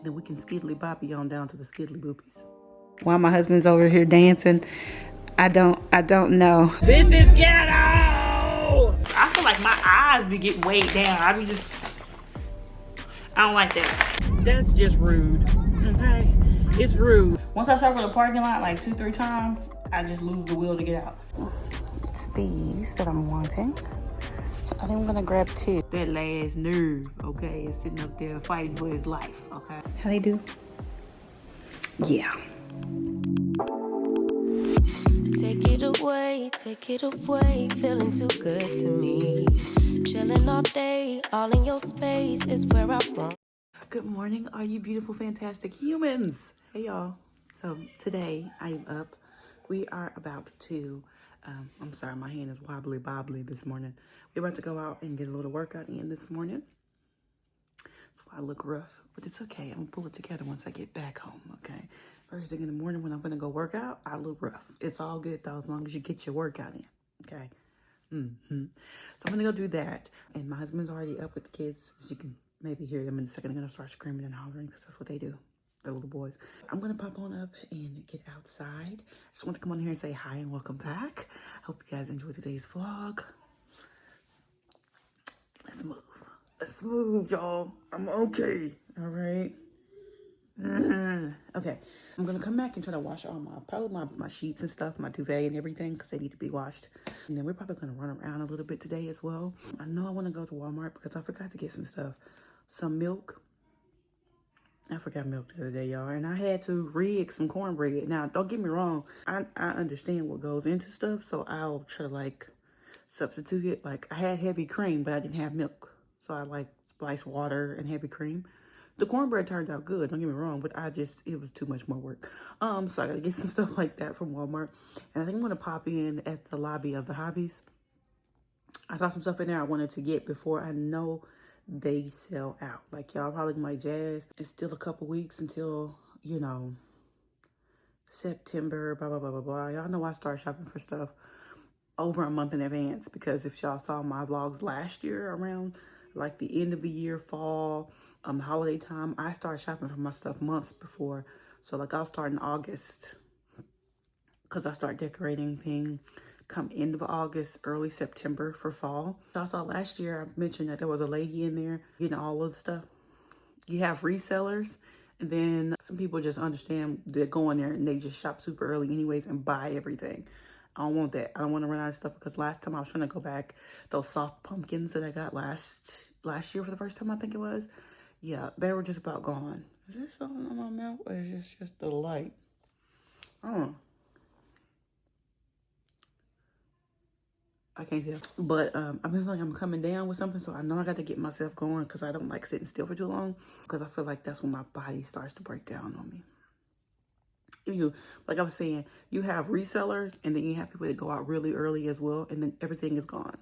then we can skiddly boppy on down to the skiddly boopies. While my husband's over here dancing, I don't know. This is ghetto! I feel like my eyes be getting weighed down. I don't like that. That's just rude, okay? It's rude. Once I circle the parking lot like 2-3 times, I just lose the will to get out. It's these that I'm wanting. So I think I'm gonna grab 2. That last nerve, okay, is sitting up there fighting for his life, okay? How they do? Yeah. Take it away, feeling too good to me. Chilling all day, all in your space is where I want. Good morning, all you beautiful, fantastic humans. Hey y'all. So today I'm up. We are about to, I'm sorry, my hand is wobbly bobbly this morning. We're about to go out and get a little workout in this morning. That's why I look rough, but it's okay. I'm gonna pull it together once I get back home, okay? First thing in the morning when I'm gonna go work out, I look rough. It's all good though, as long as you get your workout in, okay? So I'm gonna go do that. And my husband's already up with the kids. As you can maybe hear them in a second. They're gonna start screaming and hollering because that's what they do, the little boys. I'm gonna pop on up and get outside. Just want to come on here and say hi and welcome back. Hope you guys enjoyed today's vlog. Let's move, y'all. I'm okay, all right? Okay, I'm gonna come back and try to wash all my sheets and stuff, my duvet and everything, because they need to be washed. And then we're probably gonna run around a little bit today as well. I know I want to go to Walmart because I forgot to get some stuff. Some milk. I forgot milk the other day, y'all, and I had to rig some cornbread. Now, don't get me wrong, I understand what goes into stuff, so I'll try to like substitute it. Like I had heavy cream, but I didn't have milk, so I like spiced water and heavy cream. The cornbread turned out good, don't get me wrong, but it was too much more work. So I gotta get some stuff like that from Walmart. And I think I'm gonna pop in at the lobby of the Hobbies. I saw some stuff in there I wanted to get before I know they sell out. Like y'all probably might jazz. It's still a couple weeks until, you know, September, blah, blah, blah, blah, blah. Y'all know I start shopping for stuff over a month in advance because if y'all saw my vlogs last year around like the end of the year, fall, holiday time, I started shopping for my stuff months before. So like I'll start in August because I start decorating things come end of August, early September for fall. I saw last year, I mentioned that there was a lady in there getting all of the stuff. You have resellers, and then some people just understand they're going there and they just shop super early anyways and buy everything. I don't want that. I don't want to run out of stuff because last time I was trying to go back, those soft pumpkins that I got last year for the first time, I think it was. Yeah, they were just about gone. Is there something on my mouth or is this just the light? I don't know. I can't tell. But I feel like I'm coming down with something, so I know I got to get myself going because I don't like sitting still for too long because I feel like that's when my body starts to break down on me. Like I was saying, you have resellers and then you have people that go out really early as well, and then everything is gone.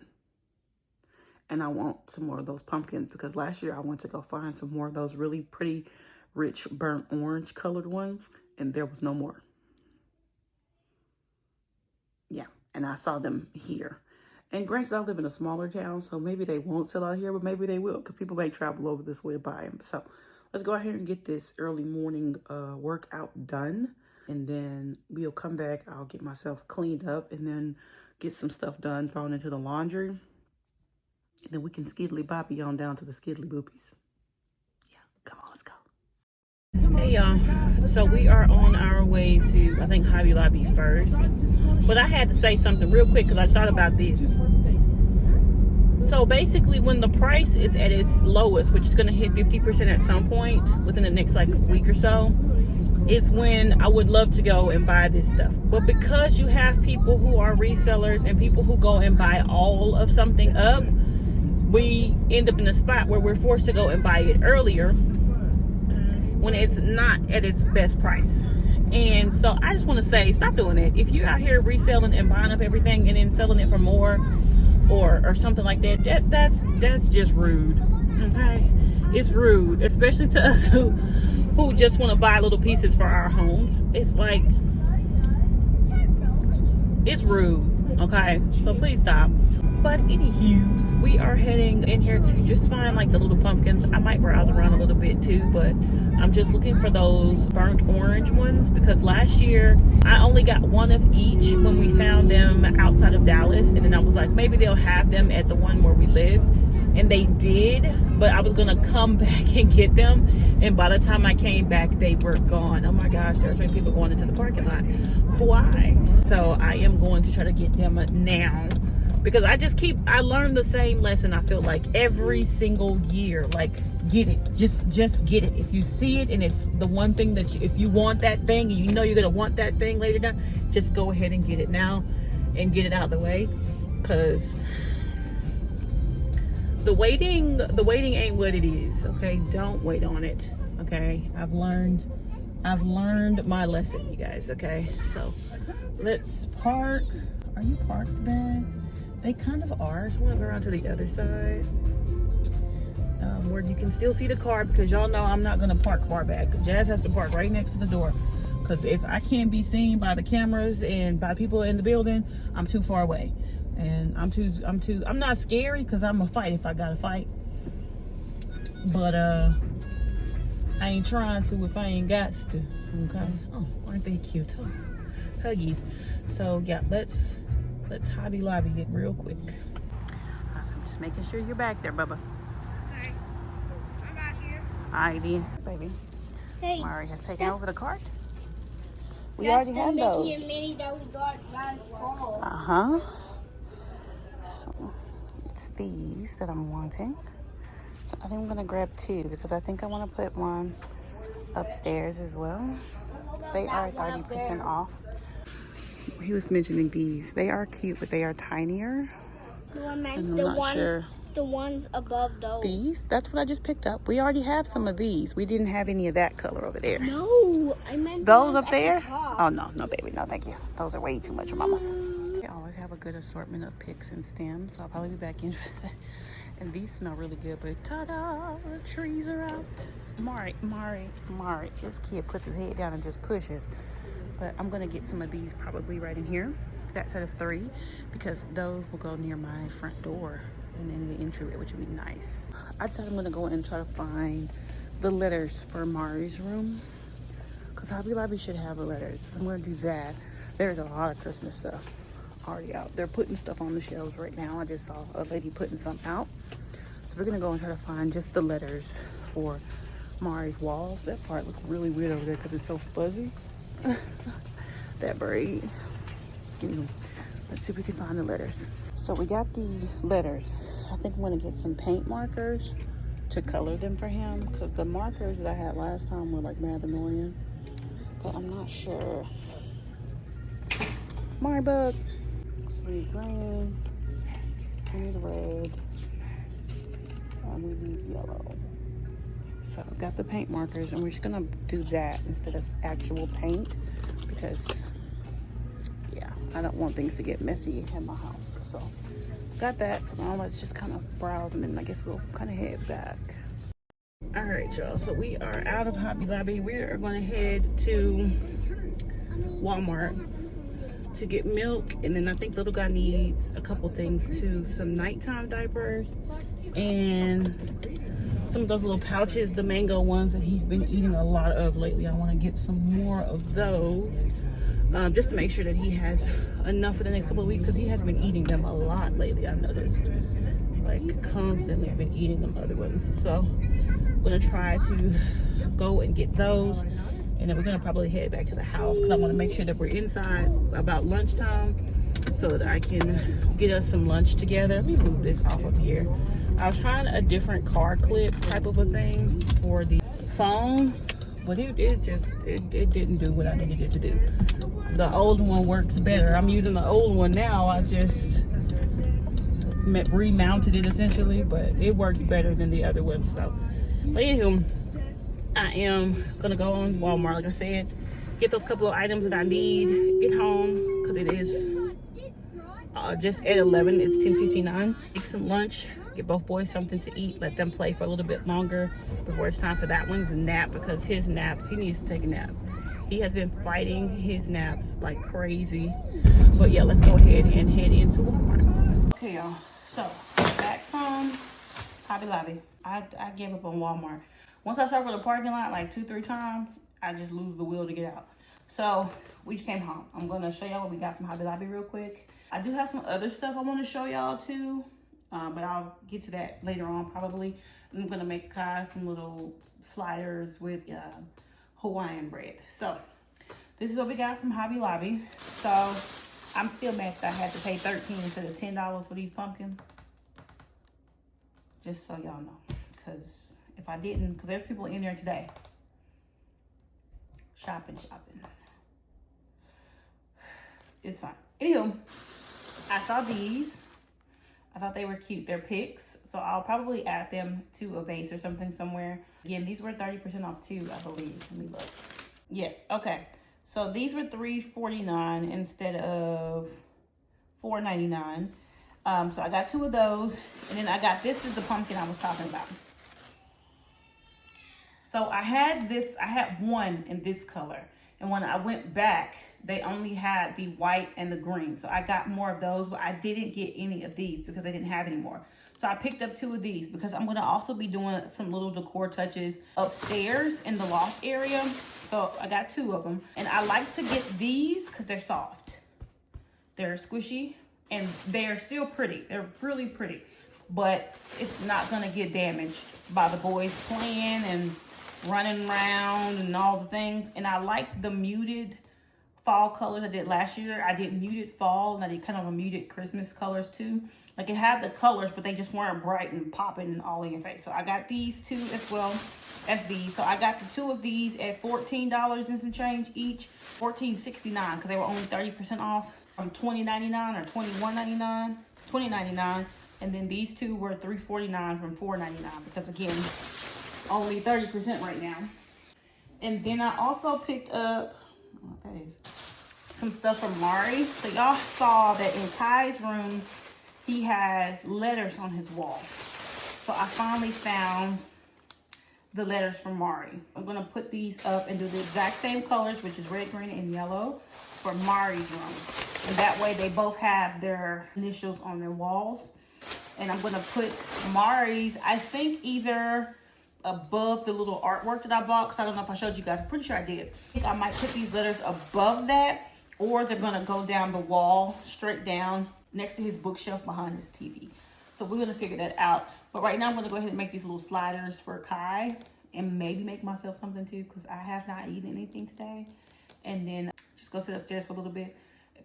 And I want some more of those pumpkins because last year I went to go find some more of those really pretty, rich, burnt orange colored ones, and there was no more. Yeah, and I saw them here. And granted, I live in a smaller town, so maybe they won't sell out here, but maybe they will because people may travel over this way to buy them. So let's go ahead and get this early morning workout done. And then we'll come back. I'll get myself cleaned up and then get some stuff done, thrown into the laundry. And then we can skiddly boppy on down to the skiddly boopies. Yeah, come on, let's go. Hey y'all, so we are on our way to, I think, Hobby Lobby first. But I had to say something real quick because I thought about this. So basically when the price is at its lowest, which is going to hit 50% at some point within the next like week or so, is when I would love to go and buy this stuff. But because you have people who are resellers and people who go and buy all of something up, we end up in a spot where we're forced to go and buy it earlier when it's not at its best price. And so I just want to say, stop doing that. If you're out here reselling and buying up everything and then selling it for more or something like that, that's just rude, okay? It's rude, especially to us who just want to buy little pieces for our homes. It's like, it's rude, okay? So please stop. But anywho, we are heading in here to just find like the little pumpkins. I might browse around a little bit too, but I'm just looking for those burnt orange ones because last year I only got one of each when we found them outside of Dallas, and then I was like, maybe they'll have them at the one where we live, and they did, but I was gonna come back and get them, and by the time I came back they were gone. Oh my gosh, there's many people going into the parking lot. Why? So I am going to try to get them now, because I learned the same lesson, I feel like, every single year. Like, get it, just get it. If you see it and it's the one thing that if you want that thing and you know you're gonna want that thing later down, just go ahead and get it now and get it out of the way, because the waiting ain't what it is. Okay, don't wait on it. Okay, I've learned my lesson, you guys. Okay, so let's park. Are you parked, babe? They kind of are, so I'm gonna go around to the other side where you can still see the car, because y'all know I'm not gonna park far back. Jazz has to park right next to the door, because if I can't be seen by the cameras and by people in the building, I'm too far away. And I'm not scary, because I'm gonna fight if I gotta fight. But I ain't trying to if I ain't got to. Okay. Oh, aren't they cute? Oh, huggies. So yeah, let's Hobby Lobby it real quick. So I'm just making sure you're back there, Bubba. Okay. I'm back here. Alright then, baby. Hey. Marrried has taken over the cart. We That's already the have Mickey those. and Minnie that we got last fall. Uh-huh. So it's these that I'm wanting. So I think I'm gonna grab two, because I think I want to put one upstairs as well. They are 30% off. He was mentioning these. They are cute, but they are tinier. And I'm not sure. The ones above those. These? That's what I just picked up. We already have some of these. We didn't have any of that color over there. No, I meant Those the up there? At the top. Oh, no, baby. No, thank you. Those are way too much for mamas. They always have a good assortment of picks and stems, so I'll probably be back in for that. And these smell really good, but ta-da, the trees are out. Marrried. This kid puts his head down and just pushes. But I'm gonna get some of these probably right in here, that set of 3, because those will go near my front door and in the entryway, which would be nice. I decided I'm gonna go in and try to find the letters for Marrried's room, because Hobby Lobby should have the letters. So I'm gonna do that. There's a lot of Christmas stuff already out. They're putting stuff on the shelves right now. I just saw a lady putting some out. So we're gonna go and try to find just the letters for Marrried's walls. That part looks really weird over there because it's so fuzzy. That braid. Anyway, let's see if we can find the letters. So we got the letters. I think I'm gonna get some paint markers to color them for him, because the markers that I had last time were like mad annoying, but I'm not sure. Marrried bug. We need green, we need red, and we need yellow. So I've got the paint markers, and we're just gonna do that instead of actual paint, because yeah, I don't want things to get messy in my house. So got that. So now let's just kind of browse, and then I guess we'll kind of head back. All right, y'all, so we are out of Hobby Lobby. We are gonna head to Walmart to get milk, and then I think little guy needs a couple things too, some nighttime diapers and some of those little pouches, the mango ones that he's been eating a lot of lately. I want to get some more of those, just to make sure that he has enough for the next couple of weeks, because he has been eating them a lot lately. I've noticed, like, constantly been eating them other ones. So I'm gonna try to go and get those, and then we're gonna probably head back to the house, because I want to make sure that we're inside about lunchtime, so that I can get us some lunch together. Let me move this off of here. I was trying a different car clip type of a thing for the phone, but it didn't do what I needed it to do. The old one works better. I'm using the old one now. I just remounted it essentially, but it works better than the other one. So, but anywho, I am gonna go on Walmart, like I said, get those couple of items that I need, get home, because it is just at 11. It's 10:59. Make some lunch, get both boys something to eat, let them play for a little bit longer before it's time for that one's nap, because his nap, he needs to take a nap. He has been fighting his naps like crazy. But yeah, let's go ahead and head into Walmart. Okay, y'all. So, back from Hobby Lobby. I gave up on Walmart. Once I circle the parking lot like 2-3 times, I just lose the will to get out. So, we just came home. I'm going to show y'all what we got from Hobby Lobby real quick. I do have some other stuff I want to show y'all too, but I'll get to that later on probably. I'm going to make Kai some little sliders with Hawaiian bread. So, this is what we got from Hobby Lobby. So, I'm still mad that I had to pay $13 instead of $10 for these pumpkins. Just so y'all know. Because if I didn't, because there's people in there today. Shopping. It's fine. Anywho, I saw these. I thought they were cute. They're picks. So I'll probably add them to a vase or something somewhere. Again, these were 30% off too, I believe. Let me look. Yes, okay. So these were $3.49 instead of $4.99. So I got 2 of those. And then I got, this is the pumpkin I was talking about. So I had one in this color. And when I went back, they only had the white and the green. So I got more of those, but I didn't get any of these because they didn't have any more. So I picked up 2 of these because I'm gonna also be doing some little decor touches upstairs in the loft area. So I got 2 of them. And I like to get these because they're soft. They're squishy and they're still pretty. They're really pretty, but it's not gonna get damaged by the boys playing and running around and all the things. And I like the muted fall colors I did last year. I did muted fall and I did kind of a muted Christmas colors too. Like it had the colors, but they just weren't bright and popping all in your face. So I got these 2 as well as these. So I got the 2 of these at $14 and some change each. $14.69 because they were only 30% off from $20.99 or $21.99, $20.99. And then these 2 were $3.49 from $4.99 because again, only 30% right now. And then I also picked up some stuff from Marrried. So y'all saw that in Kai's room, he has letters on his wall. So I finally found the letters from Marrried. I'm gonna put these up and do the exact same colors, which is red, green, and yellow for Marrried's room. And that way they both have their initials on their walls. And I'm gonna put Marrried's, I think either above the little artwork that I bought, because I don't know if I showed you guys. I'm pretty sure I did. I think I might put these letters above that, or they're gonna go down the wall, straight down next to his bookshelf behind his TV. So we're gonna figure that out. But right now I'm gonna go ahead and make these little sliders for Kai and maybe make myself something too, because I have not eaten anything today. And then just go sit upstairs for a little bit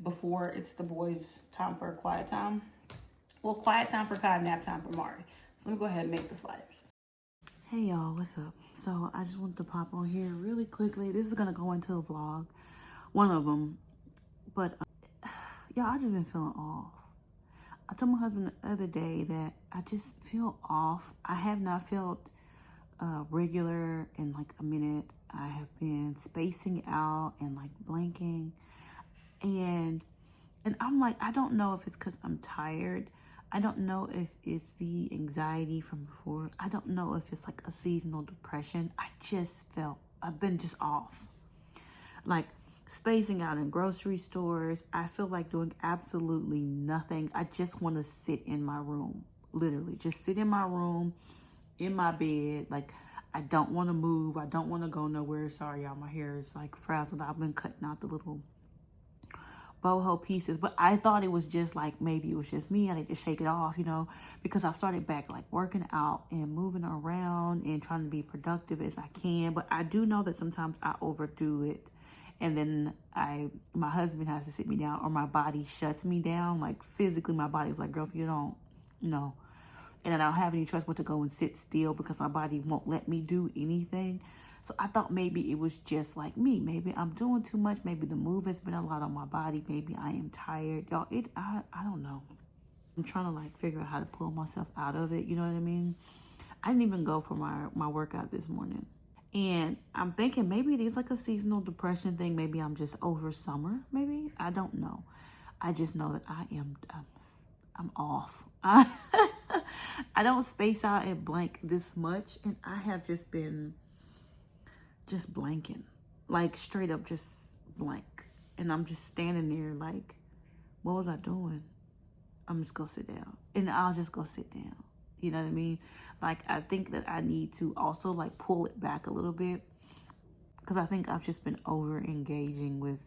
before it's the boys' time for a quiet time. Well, quiet time for Kai, nap time for Marrried. So let me go ahead and make the sliders. Hey y'all, what's up? So I just wanted to pop on here really quickly. This is gonna go into a vlog, one of them. But y'all, I just been feeling off. I told my husband the other day that I just feel off. I have not felt regular in like a minute. I have been spacing out and like blanking, and I'm like, I don't know if it's because I'm tired. I don't know if it's the anxiety from before. I don't know if it's like a seasonal depression. I've been just off. Like spacing out in grocery stores. I feel like doing absolutely nothing. I just want to sit in my room. Literally, just sit in my room, in my bed. Like, I don't want to move. I don't want to go nowhere. Sorry, y'all, my hair is like frazzled. I've been cutting out the little boho pieces, but I thought it was just like, maybe it was just me. I need to shake it off, you know, because I've started back like working out and moving around and trying to be productive as I can. But I do know that sometimes I overdo it, and then my husband has to sit me down, or my body shuts me down. Like physically, my body's like, girl, if you don't, no. And then I don't have any choice but to go and sit still because my body won't let me do anything. So I thought maybe it was just like me. Maybe I'm doing too much. Maybe the move has been a lot on my body. Maybe I am tired. Y'all, I don't know. I'm trying to like figure out how to pull myself out of it. You know what I mean? I didn't even go for my workout this morning. And I'm thinking maybe it is like a seasonal depression thing. Maybe I'm just over summer. Maybe. I don't know. I just know that I'm off. I don't space out and blank this much. And I have just been just blanking, like straight up just blank. And I'm just standing there like, what was I doing? I'm just gonna sit down. And I'll just go sit down. You know what I mean? Like, I think that I need to also like pull it back a little bit, because I think I've just been over engaging with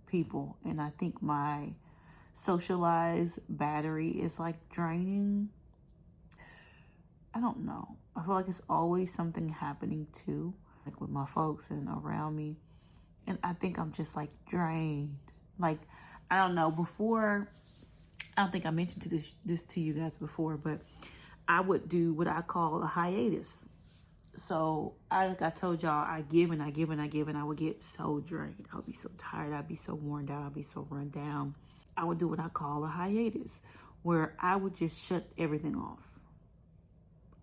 people, and I think my socialized battery is like draining. I don't know. I feel like it's always something happening too, like with my folks and around me. And I think I'm just like drained. Like, I don't know, before, I don't think I mentioned this to you guys before, but I would do what I call a hiatus. So like I told y'all, I give and I give and I give, and I would get so drained. I would be so tired. I'd be so worn down. I'd be so run down. I would do what I call a hiatus, where I would just shut everything off.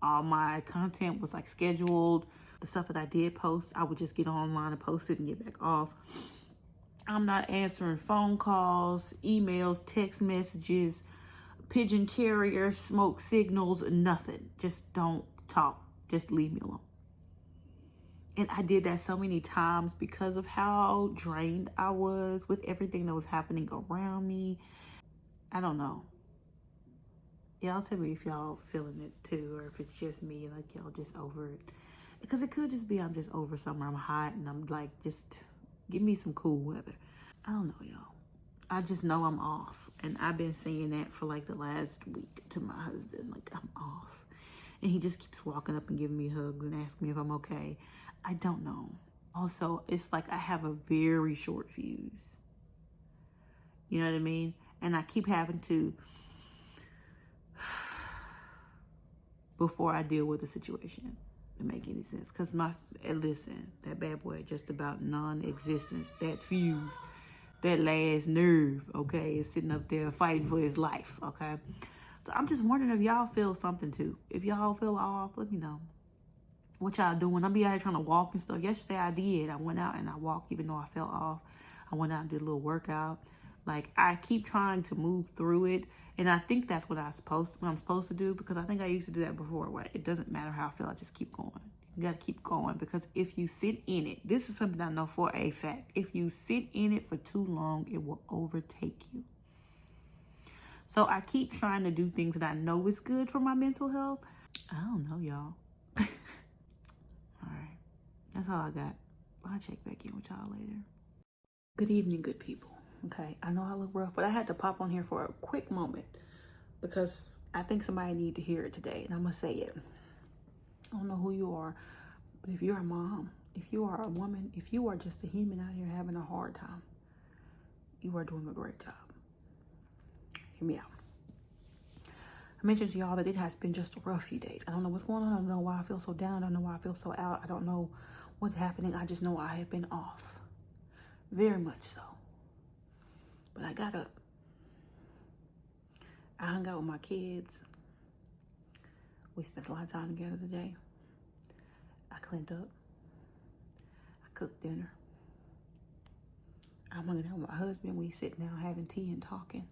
All my content was like scheduled. The stuff that I did post, I would just get online and post it and get back off. I'm not answering phone calls, emails, text messages, pigeon carriers, smoke signals, nothing. Just don't talk. Just leave me alone. And I did that so many times because of how drained I was with everything that was happening around me. I don't know. Y'all tell me if y'all feeling it too, or if it's just me, like y'all just over it. Because it could just be I'm just over summer. I'm hot and I'm like, just give me some cool weather. I don't know, y'all. I just know I'm off. And I've been saying that for like the last week to my husband. Like, I'm off. And he just keeps walking up and giving me hugs and asking me if I'm okay. I don't know. Also, it's like I have a very short fuse. You know what I mean? And I keep having to, before I deal with the situation, to make any sense. Because listen, that bad boy just about non-existence. That fuse, that last nerve, okay, is sitting up there fighting for his life, okay? So I'm just wondering if y'all feel something too. If y'all feel off, let me know. What y'all doing? I'll be out here trying to walk and stuff. Yesterday I did. I went out and I walked even though I felt off. I went out and did a little workout. Like, I keep trying to move through it. And I think that's what I'm supposed to do, because I think I used to do that before, where it doesn't matter how I feel, I just keep going. You got to keep going, because if you sit in it, this is something I know for a fact. If you sit in it for too long, it will overtake you. So I keep trying to do things that I know is good for my mental health. I don't know, y'all. All right. That's all I got. I'll check back in with y'all later. Good evening, good people. Okay, I know I look rough, but I had to pop on here for a quick moment because I think somebody need to hear it today, and I'm going to say it. I don't know who you are, but if you're a mom, if you are a woman, if you are just a human out here having a hard time, you are doing a great job. Hear me out. I mentioned to y'all that it has been just a rough few days. I don't know what's going on. I don't know why I feel so down. I don't know why I feel so out. I don't know what's happening. I just know I have been off. Very much so. But I got up. I hung out with my kids. We spent a lot of time together today. I cleaned up. I cooked dinner. I'm hanging out with my husband. We sitting down having tea and talking.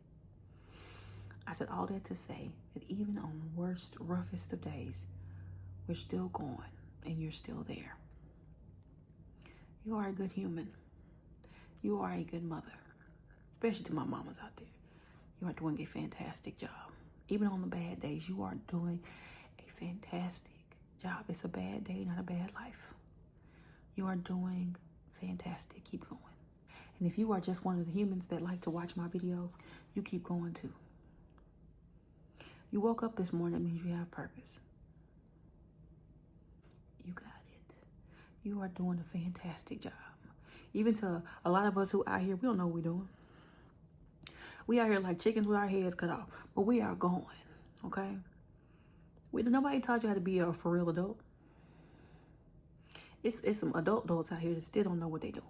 I said all that to say that even on the worst, roughest of days, we're still going and you're still there. You are a good human. You are a good mother. Especially to my mamas out there. You are doing a fantastic job. Even on the bad days, you are doing a fantastic job. It's a bad day, not a bad life. You are doing fantastic. Keep going. And if you are just one of the humans that like to watch my videos, you keep going too. You woke up this morning, that means you have purpose. You got it. You are doing a fantastic job. Even to a lot of us who out here, we don't know what we're doing. We out here like chickens with our heads cut off, but we are going, okay? Nobody taught you how to be a for real adult. It's some adults out here that still don't know what they're doing.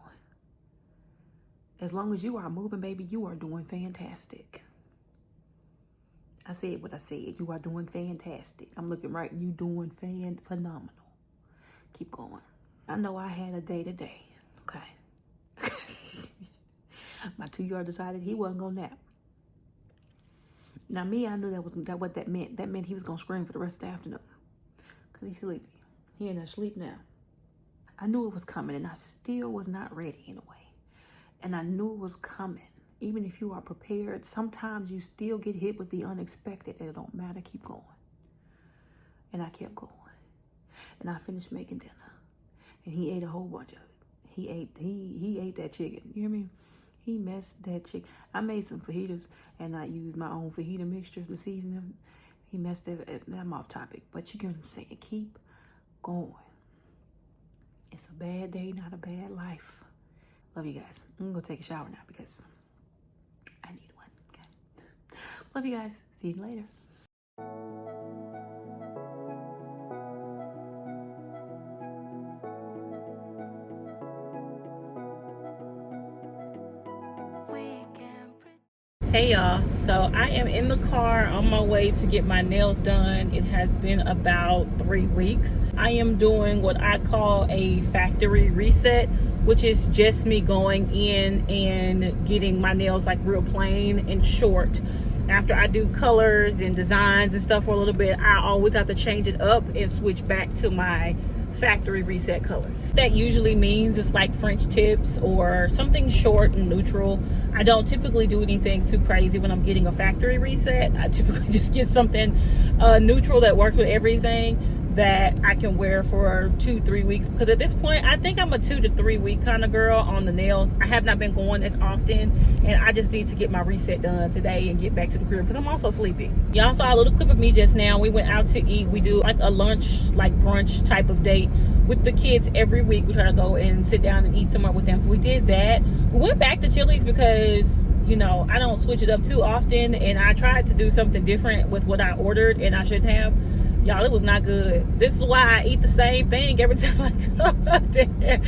As long as you are moving, baby, you are doing fantastic. I said what I said. You are doing fantastic. I'm looking right. You doing phenomenal. Keep going. I know I had a day today, okay? My 2-year-old decided he wasn't gonna nap. Now me, I knew what that meant. That meant he was gonna scream for the rest of the afternoon. Cause he's sleepy. He in that sleep now. I knew it was coming and I still was not ready in a way. And I knew it was coming. Even if you are prepared, sometimes you still get hit with the unexpected, and it don't matter, keep going. And I kept going. And I finished making dinner. And he ate a whole bunch of it. He ate that chicken. You hear me? He messed that chicken. I made some fajitas and I used my own fajita mixture to season them. He messed it. I'm off topic. But you get what I'm saying. Keep going. It's a bad day, not a bad life. Love you guys. I'm going to go take a shower now because I need one. Okay. Love you guys. See you later. Hey y'all, so I am in the car on my way to get my nails done. It has been about 3 weeks. I am doing what I call a factory reset, which is just me going in and getting my nails like real plain and short. After I do colors and designs and stuff for a little bit, I always have to change it up and switch back to my factory reset colors. That usually means it's like French tips or something short and neutral. I don't typically do anything too crazy when I'm getting a factory reset. I typically just get something neutral that works with everything that I can wear for 2-3 weeks, because at this point I think I'm a 2 to 3 week kind of girl on the nails. I have not been going as often, and I just need to get my reset done today and get back to the crib because I'm also sleepy. Y'all saw a little clip of me just now. We went out to eat. We do like a lunch, like brunch type of date with the kids every week. We try to go and sit down and eat somewhere with them, so we did that. We went back to Chili's because, you know, I don't switch it up too often, and I tried to do something different with what I ordered, and I should have. Y'all, it was not good. This is why I eat the same thing every time I go up there.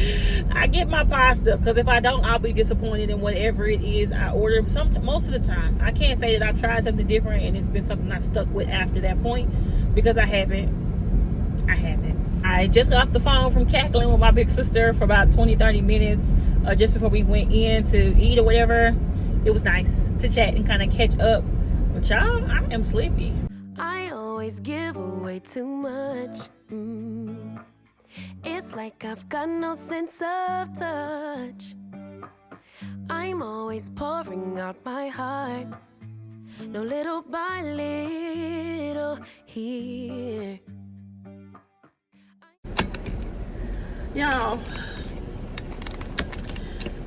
I get my pasta, because if I don't, I'll be disappointed in whatever it is I order. Most of the time. I can't say that I've tried something different and it's been something I stuck with after that point, because I haven't. I just got off the phone from cackling with my big sister for about 20-30 minutes just before we went in to eat or whatever. It was nice to chat and kind of catch up. But y'all, I am sleepy. I always give away too much. It's like I've got no sense of touch. I'm always pouring out my heart, no little by little here. Y'all,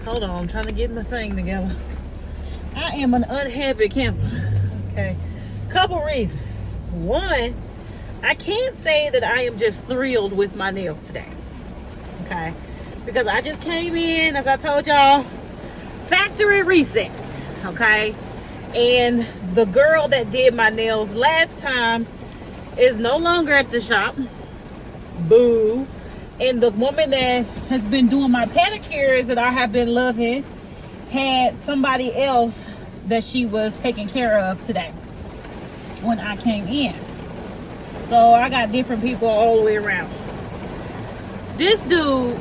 hold on, I'm trying to get my thing together. I am an unhappy camper. Okay, couple reasons. One, I can't say that I am just thrilled with my nails today. Okay, because I just came in, as I told y'all, factory reset. Okay, and the girl that did my nails last time is no longer at the shop. Boo. And the woman that has been doing my pedicures that I have been loving had somebody else that she was taking care of today when I came in. So I got different people all the way around. This dude,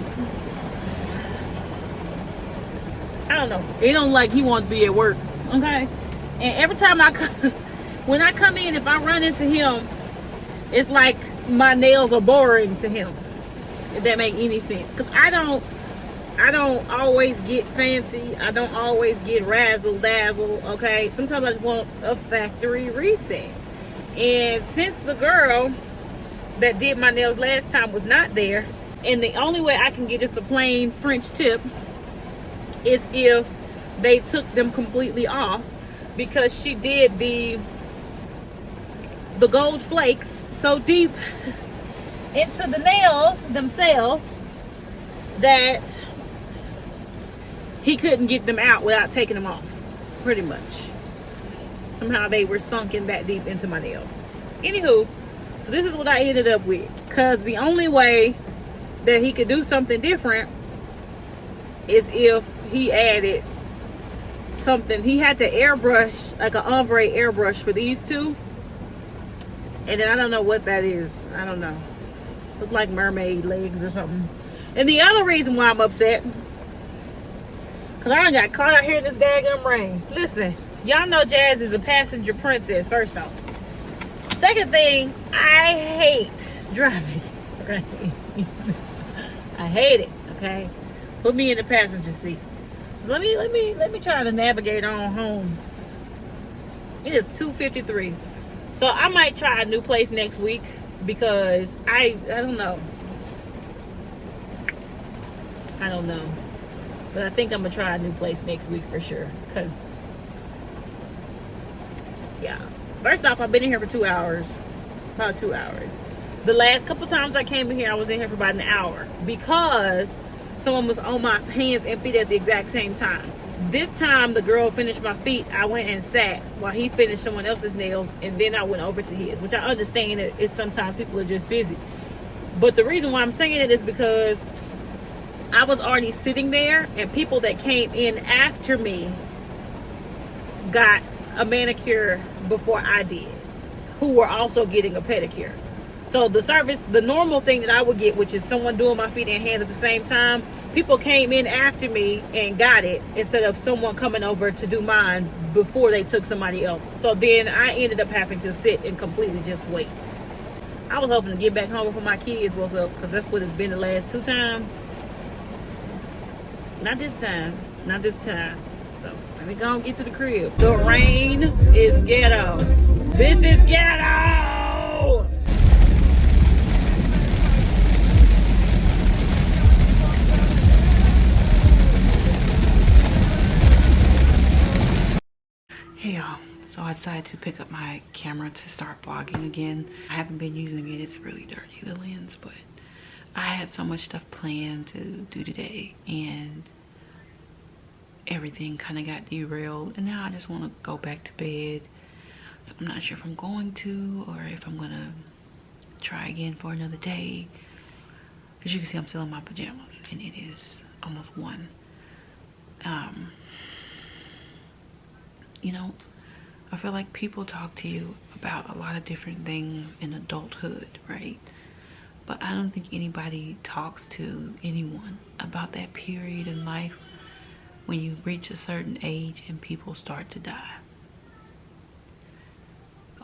I don't know, he don't like, he wants to be at work. Okay, and every time when I come in, if I run into him, it's like my nails are boring to him. If that make any sense, because I don't always get fancy. I don't always get razzle dazzle. Okay, sometimes I just want a factory reset. And since the girl that did my nails last time was not there, and the only way I can get just a plain French tip is if they took them completely off, because she did the gold flakes so deep into the nails themselves that he couldn't get them out without taking them off, pretty much. Somehow they were sunken that deep into my nails. Anywho, so this is what I ended up with, because the only way that he could do something different is if he added something. He had to airbrush, like an ombre airbrush for these two, and then I don't know what that is. I don't know. Look like mermaid legs or something. And the other reason why I'm upset, because I done got caught out here in this daggum rain. Listen, y'all know Jazz is a passenger princess, first off. Second thing, I hate driving rain. I hate it, okay? Put me in the passenger seat. So let me try to navigate on home. It is 2:53. So I might try a new place next week because I don't know. I don't know. But I think I'm gonna try a new place next week for sure. Cause yeah. First off, I've been in here for 2 hours. About 2 hours. The last couple times I came in here, I was in here for about an hour because someone was on my hands and feet at the exact same time. This time the girl finished my feet. I went and sat while he finished someone else's nails, and then I went over to his, which I understand is sometimes people are just busy. But the reason why I'm saying it is because I was already sitting there, and people that came in after me got a manicure before I did, who were also getting a pedicure. So the service, the normal thing that I would get, which is someone doing my feet and hands at the same time, people came in after me and got it instead of someone coming over to do mine before they took somebody else. So then I ended up having to sit and completely just wait. I was hoping to get back home before my kids woke up because that's what it's been the last 2 times. Not this time. Not this time. So let me go and get to the crib. The rain is ghetto. This is ghetto! Hey y'all, so I decided to pick up my camera to start vlogging again. I haven't been using it, it's really dirty, the lens, but I had so much stuff planned to do today and everything kind of got derailed, and now I just want to go back to bed. So I'm not sure if I'm going to or if I'm gonna try again for another day. As you can see, I'm still in my pajamas and it is almost 1. You know, I feel like people talk to you about a lot of different things in adulthood, right? But I don't think anybody talks to anyone about that period in life when you reach a certain age and people start to die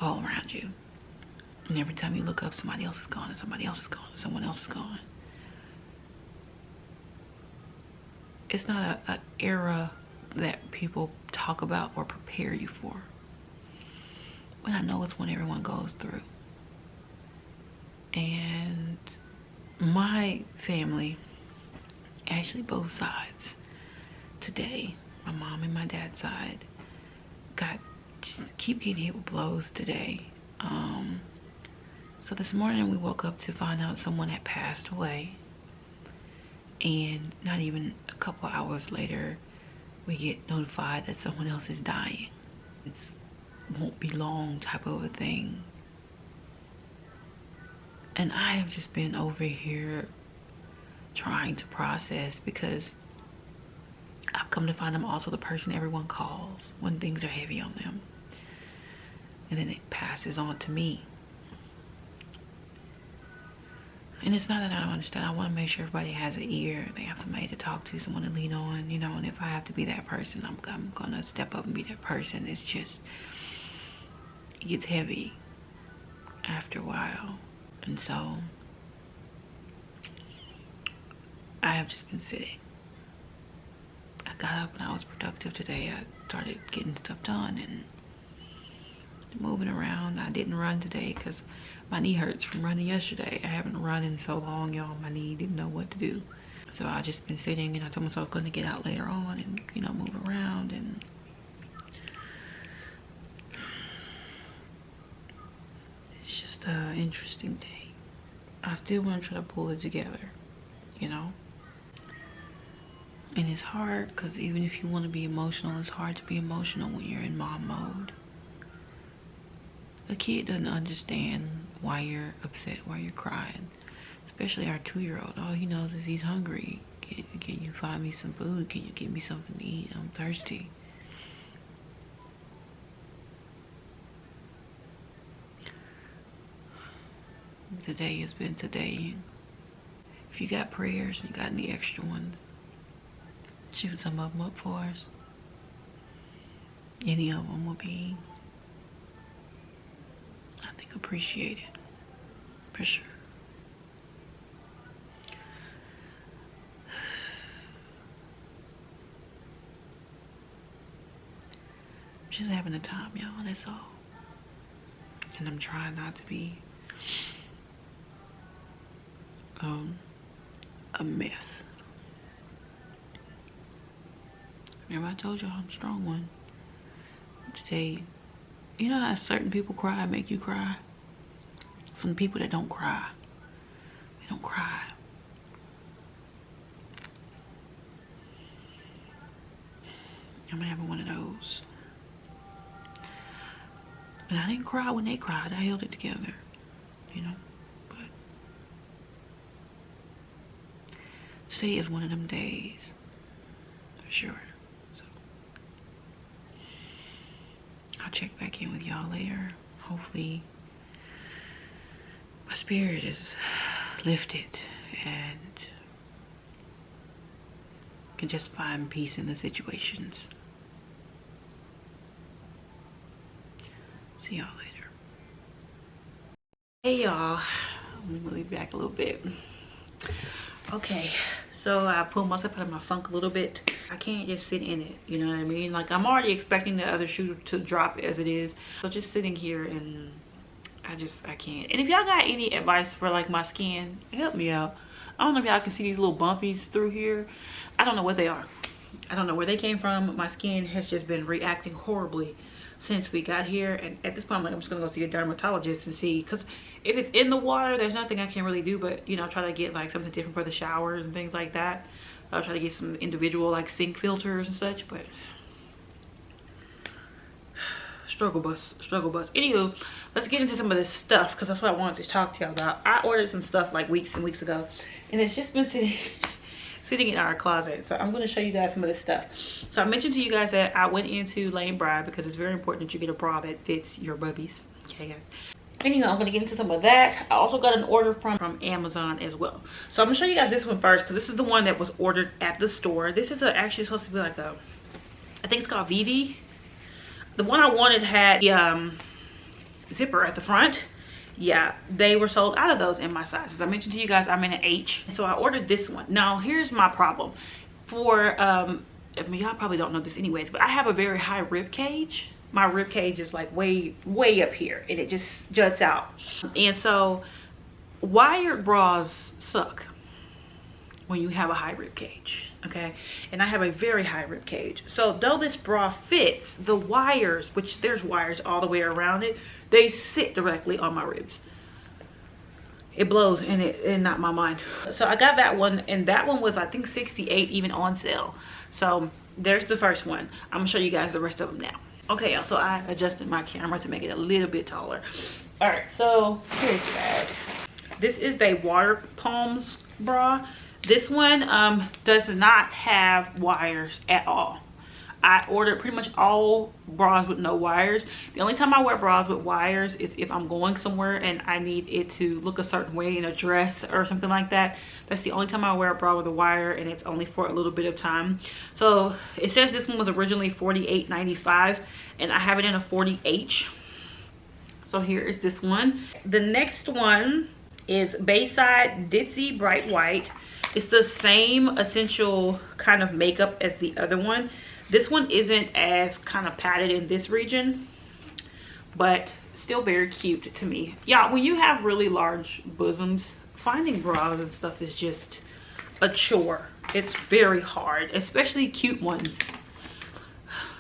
all around you. And every time you look up, somebody else is gone, and somebody else is gone, and someone else is gone. It's not an era that people talk about or prepare you for. But I know it's when everyone goes through. And my family, actually both sides today, my mom and my dad's side, just keep getting hit with blows today. So this morning we woke up to find out someone had passed away, and not even a couple hours later we get notified that someone else is dying. It won't be long type of a thing. And I have just been over here trying to process, because I've come to find I'm also the person everyone calls when things are heavy on them. And then it passes on to me. And it's not that I don't understand. I want to make sure everybody has an ear. They have somebody to talk to, someone to lean on, you know. And if I have to be that person, I'm going to step up and be that person. It's just, it gets heavy after a while. And so I have just been sitting. I got up and I was productive today. I started getting stuff done and moving around. I didn't run today because my knee hurts from running yesterday. I haven't run in so long, y'all. My knee didn't know what to do. So I just been sitting, and I told myself I'm going to get out later on and, you know, move around. And it's just an interesting day. I still want to try to pull it together, you know. And it's hard because even if you want to be emotional, it's hard to be emotional when you're in mom mode. A kid doesn't understand why you're upset, why you're crying. Especially our 2-year-old. All he knows is he's hungry. Can you find me some food? Can you give me something to eat? I'm thirsty. Today has been today. If you got prayers and you got any extra ones, shoot some of them up for us. Any of them will be, I think, appreciated. For sure. just having a time, y'all, that's all. And I'm trying not to be a mess. Remember I told y'all I'm a strong one. Today, you know how certain people cry, make you cry? Some people that don't cry, they don't cry. I'm having one of those. And I didn't cry when they cried. I held it together, you know. But today is one of them days, for sure. So I'll check back in with y'all later. Hopefully my spirit is lifted and can just find peace in the situations. See y'all later. Hey y'all, let me move back a little bit. Okay, so I pulled myself out of my funk a little bit. I can't just sit in it, you know what I mean? Like, I'm already expecting the other shoe to drop as it is. So just sitting here and I can't. And if y'all got any advice for like my skin, help me out. I don't know if y'all can see these little bumpies through here. I don't know what they are. I don't know where they came from. My skin has just been reacting horribly since we got here, and at this point I'm like, I'm just gonna go see a dermatologist and see, because if it's in the water, there's nothing I can really do but, you know, try to get like something different for the showers and things like that. I'll try to get some individual like sink filters and such, but struggle bus. Anywho, let's get into some of this stuff, because that's what I wanted to talk to y'all about. I ordered some stuff like weeks and weeks ago, and it's just been sitting in our closet. So I'm going to show you guys some of this stuff. So I mentioned to you guys that I went into Lingerie because it's very important that you get a bra that fits your bubbies. Okay, guys. Anyway, I'm going to get into some of that. I also got an order from Amazon as well. So I'm going to show you guys this one first, because this is the one that was ordered at the store. This is actually supposed to be like a, I think it's called Vivi. The one I wanted had the zipper at the front. Yeah, they were sold out of those in my size. As I mentioned to you guys, I'm in an H. So I ordered this one. Now, here's my problem. For, I mean, y'all probably don't know this anyways, but I have a very high rib cage. My rib cage is like way up here, and it just juts out. And so wired bras suck when you have a high rib cage, okay? And I have a very high rib cage. So though this bra fits, the wires, which there's wires all the way around it, they sit directly on my ribs. It blows and not my mind. So I got that one, and that one was, I think, $68 even on sale. So there's the first one. I'm gonna show you guys the rest of them now. Okay, y'all, so I adjusted my camera to make it a little bit taller. All right, so here's that. This is a water palms bra. This one does not have wires at all. I ordered pretty much all bras with no wires. The only time I wear bras with wires is if I'm going somewhere and I need it to look a certain way in a dress or something like that. That's the only time I wear a bra with a wire, and it's only for a little bit of time. So it says this one was originally $48.95, and I have it in a 40H. So here is this one. The next one is Bayside Ditzy Bright White. It's the same essential kind of makeup as the other one. This one isn't as kind of padded in this region, but still very cute to me. Y'all, when you have really large bosoms, finding bras and stuff is just a chore. It's very hard, especially cute ones.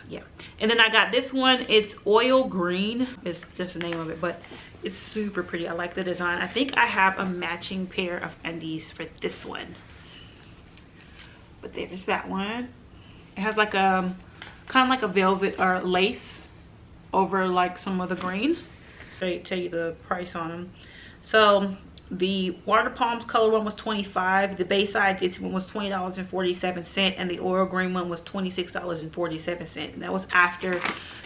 Yeah. And then I got this one. It's oil green. It's just the name of it, but it's super pretty. I like the design. I think I have a matching pair of undies for this one. But there's that one. It has like a kind of like a velvet or lace over like some of the green. Tell you the price on them. So the Water Palms color one was $25. The Bayside Ditzy one was $20.47, and the oil green one was $26.47. And that was after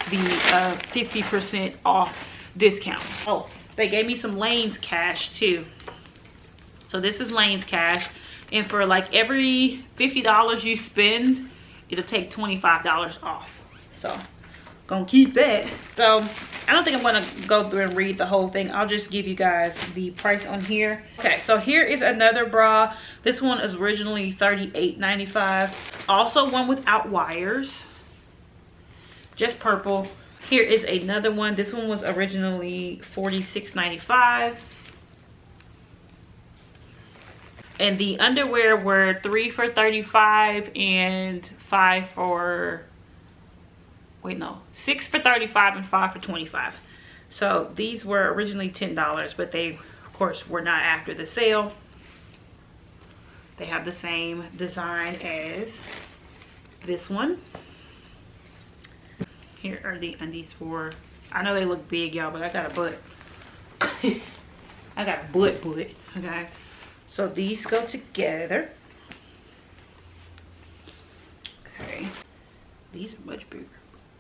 the 50% off discount. Oh, they gave me some Lane's cash too. So this is Lane's cash, and for like every $50 you spend, it'll take $25 off. So gonna keep that. So I don't think I'm gonna go through and read the whole thing. I'll just give you guys the price on here. Okay, so here is another bra. This one is originally $38.95. Also one without wires. just purple. Here is another one. This one was originally $46.95. And the underwear were 3 for $35 and 5 for, wait, no, 6 for $35 and 5 for $25. So these were originally $10, but they, of course, were not after the sale. They have the same design as this one. Here are the undies for, I know they look big, y'all, but I got a butt. I got a butt, okay? So these go together. Okay. These are much bigger.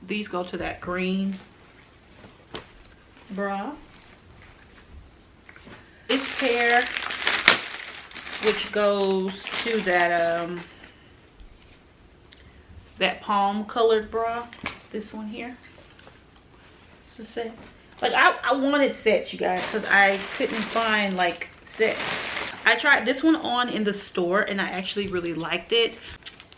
These go to that green bra. This pair, which goes to that that palm colored bra. This one here. It's a set. Like I wanted sets, you guys, because I couldn't find like sets. I tried this one on in the store and I actually really liked it.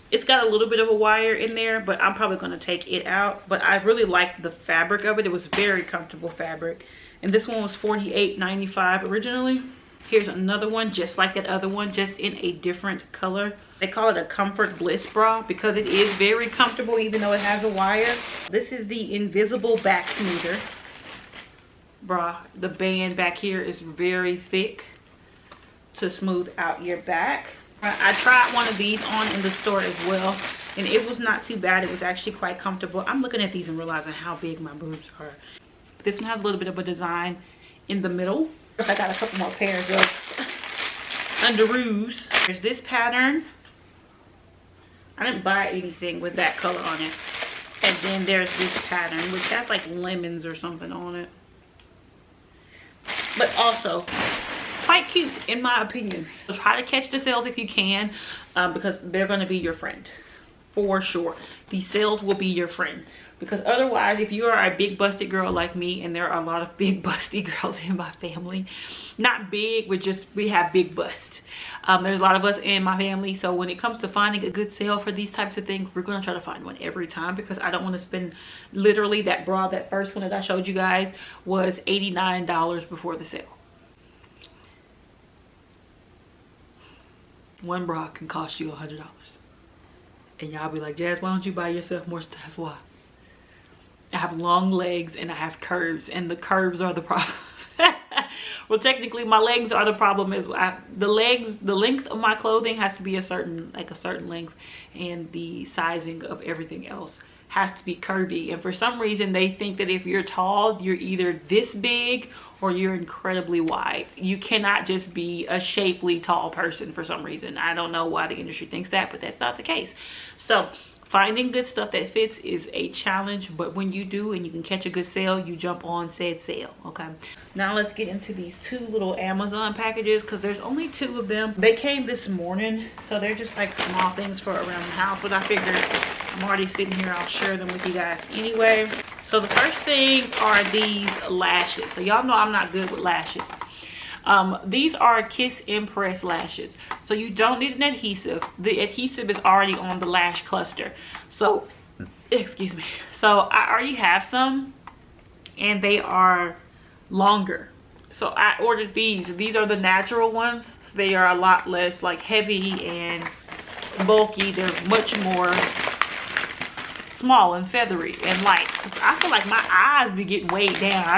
It's got a little bit of a wire in there, but I'm probably going to take it out. But I really liked the fabric of it. It was very comfortable fabric. And this one was $48.95 originally. Here's another one just like that other one, just in a different color. They call it a Comfort Bliss bra because it is very comfortable even though it has a wire. This is the Invisible Back Smoother bra. The band back here is very thick to smooth out your back. I tried one of these on in the store as well, and it was not too bad. It was actually quite comfortable. I'm looking at these and realizing how big my boobs are. This one has a little bit of a design in the middle. I got a couple more pairs of underoos. There's this pattern. I didn't buy anything with that color on it. And then there's this pattern, which has like lemons or something on it. But also quite cute in my opinion. So try to catch the sales if you can, because they're going to be your friend for sure. These sales will be your friend, because otherwise if you are a big busted girl like me, and there are a lot of big busty girls in my family, not big, we have big bust. There's a lot of us in my family, so when it comes to finding a good sale for these types of things, we're going to try to find one every time, because I don't want to spend, literally that bra, that first one that I showed you guys was $89 before the sale. One bra can cost you $100. And y'all be like, Jazz, why don't you buy yourself more stuff? That's why. I have long legs and I have curves, and the curves are the problem. Well, technically my legs are the problem as well. The length of my clothing has to be a certain length, and the sizing of everything else has to be curvy. And for some reason they think that if you're tall, you're either this big or you're incredibly wide. You cannot just be a shapely tall person for some reason. I don't know why the industry thinks that, but that's not the case. So finding good stuff that fits is a challenge, but when you do and you can catch a good sale, you jump on said sale. Okay, now let's get into these two little Amazon packages, because there's only 2 of them. They came this morning, so they're just like small things for around the house, but I figured I'm already sitting here, I'll share them with you guys anyway. So the first thing are these lashes. So y'all know I'm not good with lashes. These are Kiss Impress lashes, so you don't need an adhesive. The adhesive is already on the lash cluster, so excuse me. So I already have some, and they are longer, so I ordered these are the natural ones. They are a lot less like heavy and bulky. They're much more small and feathery and light, because I feel like my eyes be getting weighed down. I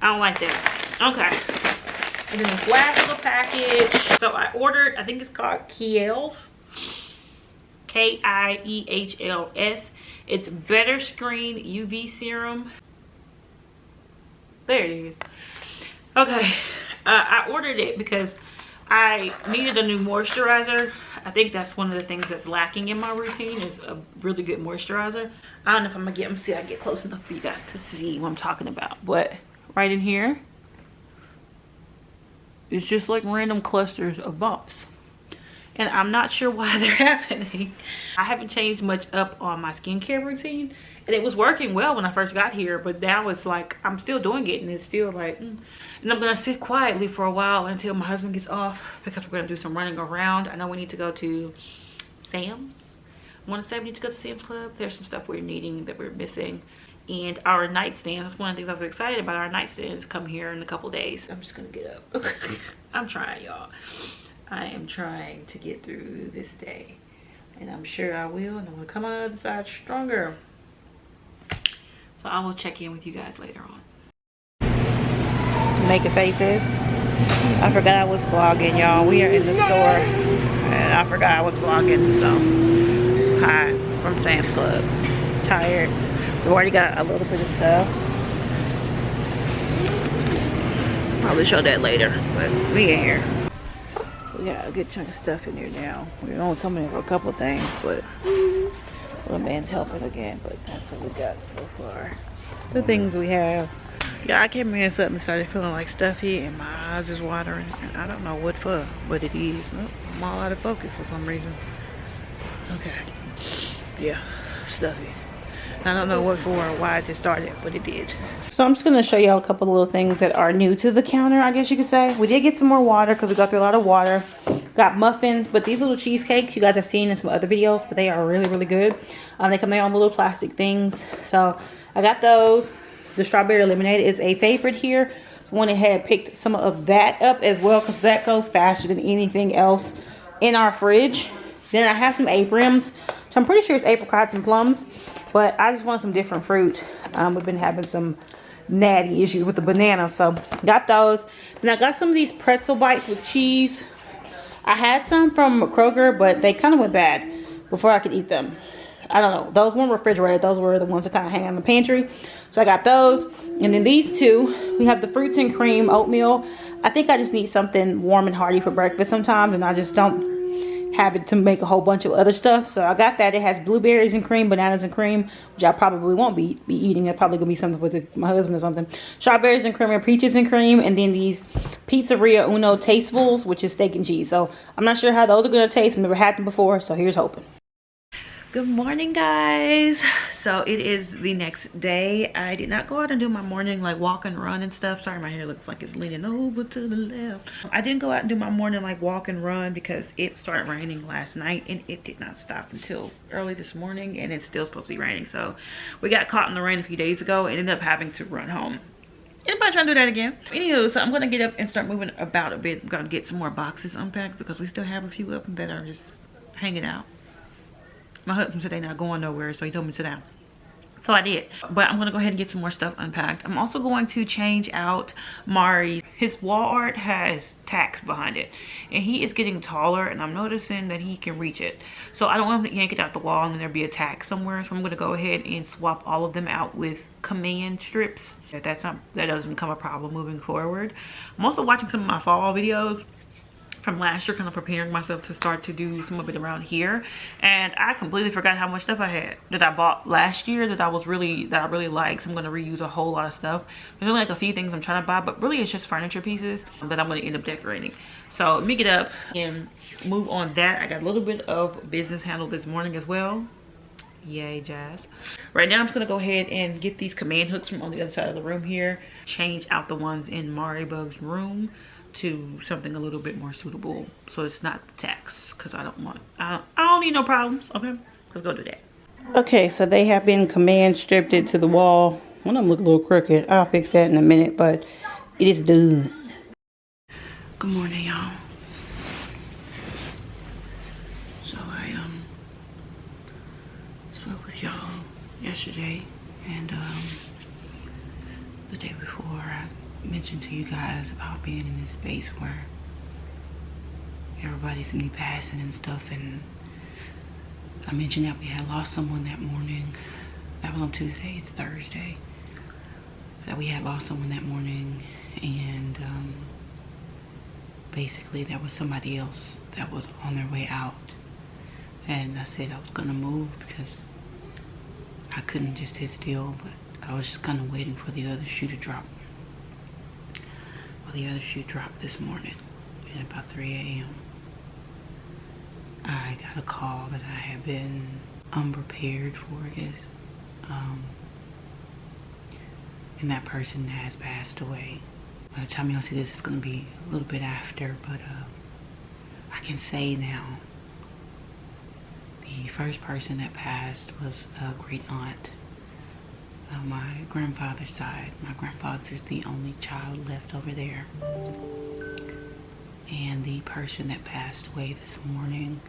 don't like that. Okay, and then this last little package. So I ordered, I think it's called Kiehl's, K-I-E-H-L-S. It's Better Screen UV Serum. There it is. Okay, I ordered it because I needed a new moisturizer. I think that's one of the things that's lacking in my routine, is a really good moisturizer. I don't know if I'm gonna get, let me see if I can get close enough for you guys to see what I'm talking about. But right in here, it's just like random clusters of bumps, and I'm not sure why they're happening. I haven't changed much up on my skincare routine, and it was working well when I first got here, but now it's like I'm still doing it, and it's still like and I'm gonna sit quietly for a while until my husband gets off, because we're gonna do some running around. I know we need to go to Sam's, want to say we need to go to Sam's Club. There's some stuff we're needing that we're missing. And our nightstand, that's one of the things I was excited about. Our nightstands come here in a couple days. I'm just gonna get up. I'm trying, y'all. I am trying to get through this day. And I'm sure I will, and I'm gonna come out of the side stronger. So I will check in with you guys later on. Making faces. I forgot I was vlogging, y'all. We are in the store, and I forgot I was vlogging, so hi from Sam's Club. Tired. We already got a little bit of stuff. Probably show that later, but we in here. We got a good chunk of stuff in here now. We're only coming in for a couple things, but little man's helping again, but that's what we got so far. The things we have. Yeah, I came in something and started feeling like stuffy, and my eyes is watering, and I don't know what for, but it is. Oh, I'm all out of focus for some reason. Okay. Yeah, stuffy. I don't know what for or why it just started, but it did. So I'm just going to show y'all a couple of little things that are new to the counter, I guess you could say. We did get some more water because we got through a lot of water. Got muffins, but these little cheesecakes you guys have seen in some other videos, but they are really, really good. They come in on little plastic things. So I got those. The strawberry lemonade is a favorite here. I went ahead and picked some of that up as well because that goes faster than anything else in our fridge. Then I have some aprims. So I'm pretty sure it's apricots and plums, but I just want some different fruit. We've been having some natty issues with the banana, so got those. Then I got some of these pretzel bites with cheese. I had some from Kroger, but they kind of went bad before I could eat them. I don't know. Those weren't refrigerated. Those were the ones that kind of hang in the pantry. So I got those. And then these two, we have the fruits and cream oatmeal. I think I just need something warm and hearty for breakfast sometimes, and I just don't have it to make a whole bunch of other stuff. So I got that. It has blueberries and cream, bananas and cream, which I probably won't be eating. It's probably gonna be something with my husband or something. Strawberries and cream and peaches and cream, and then these Pizzeria Uno Tastefuls, which is steak and cheese. So I'm not sure how those are gonna taste. I've never had them before, so here's hoping. Good morning, guys. So it is the next day. I did not go out and do my morning like walk and run and stuff. Sorry, my hair looks like it's leaning over to the left. I didn't go out and do my morning like walk and run because it started raining last night and it did not stop until early this morning, and it's still supposed to be raining. So we got caught in the rain a few days ago and ended up having to run home. Anybody trying to do that again? Anywho, so I'm gonna get up and start moving about a bit. I'm gonna get some more boxes unpacked because we still have a few of them that are just hanging out. My husband said they're not going nowhere, so he told me to sit down. So I did. But I'm going to go ahead and get some more stuff unpacked. I'm also going to change out Marrried. His wall art has tacks behind it. And he is getting taller, and I'm noticing that he can reach it. So I don't want him to yank it out the wall and then there be a tack somewhere. So I'm going to go ahead and swap all of them out with command strips. That doesn't become a problem moving forward. I'm also watching some of my fall videos from last year, kind of preparing myself to start to do some of it around here, and I completely forgot how much stuff I had that I bought last year that I really liked. So I'm going to reuse a whole lot of stuff. There's only like a few things I'm trying to buy, but really it's just furniture pieces that I'm going to end up decorating. So let me get up and move on that. I got a little bit of business handled this morning as well. Yay, jazz. Right now I'm just going to go ahead and get these command hooks from on the other side of the room here, change out the ones in Marrrie's room to something a little bit more suitable, so it's not tax, because I don't need no problems. Okay, let's go do that. Okay, so they have been command stripped it to the wall. One of them look a little crooked. I'll fix that in a minute, but it is done. Good morning, y'all. So I spoke with y'all yesterday and the day before. I mentioned to you guys about being in this space where everybody's me passing and stuff, and I mentioned that we had lost someone that morning. That was on Tuesday. It's Thursday that we had lost someone that morning, and basically there was somebody else that was on their way out, and I said I was gonna move because I couldn't just sit still, but I was just kind of waiting for the other shoe to drop. Well, the other shoe dropped this morning at about 3 a.m. I got a call that I had been unprepared for, I guess. And that person has passed away. By the time y'all see this, it's going to be a little bit after, but I can say now the The first person that passed was a great aunt on my grandfather's side. My grandfather's the only child left over there. And the person that passed away this morning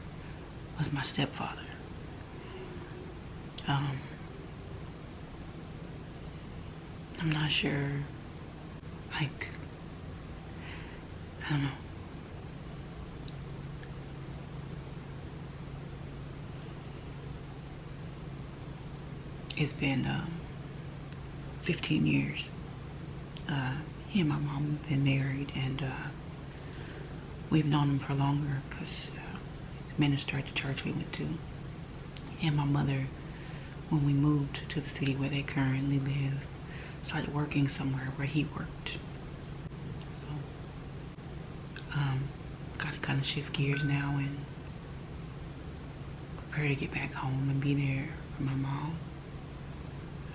was my stepfather. I'm not sure, like, I don't know. It's been 15 years. He and my mom have been married, and we've known him for longer because the minister at the church we went to. And my mother, when we moved to the city where they currently live, started working somewhere where he worked. So, gotta kind of shift gears now and prepare to get back home and be there for my mom.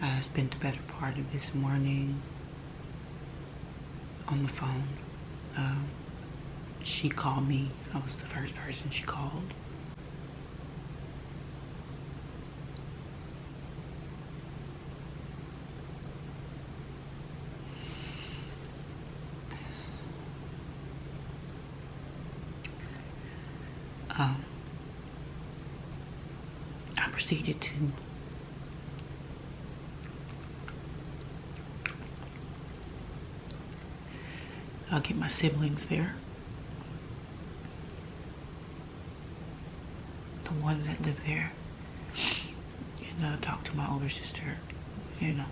I spent the better part of this morning on the phone. She called me. I was the first person she called. I proceeded to get my siblings there. The ones that live there. And talk to my older sister, you know.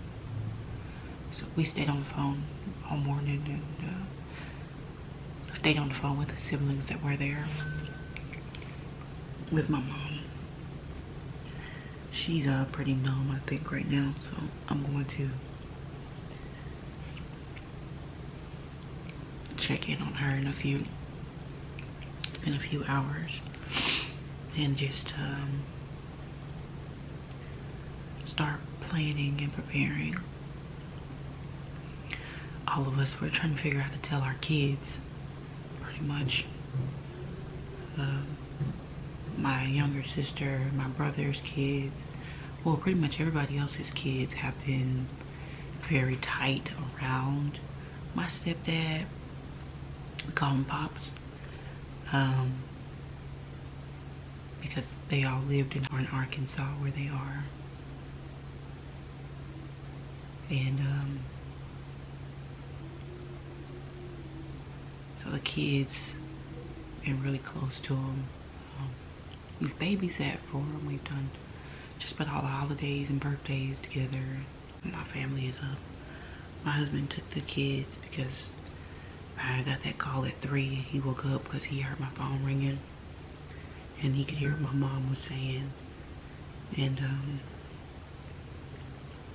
So we stayed on the phone all morning and stayed on the phone with the siblings that were there with my mom. She's pretty numb, I think, right now, so I'm going to check in on her in a few. It's been a few hours, and just start planning and preparing. All of us were trying to figure out how to tell our kids, pretty much. My younger sister, my brother's kids, well, pretty much everybody else's kids have been very tight around my stepdad. We call him Pops, because they all lived in Arkansas where they are. And so the kids been really close to him. He's babysat for him. We've done just about all the holidays and birthdays together. My family is up. My husband took the kids because I got that call at 3. He woke up because he heard my phone ringing, and he could hear what my mom was saying. And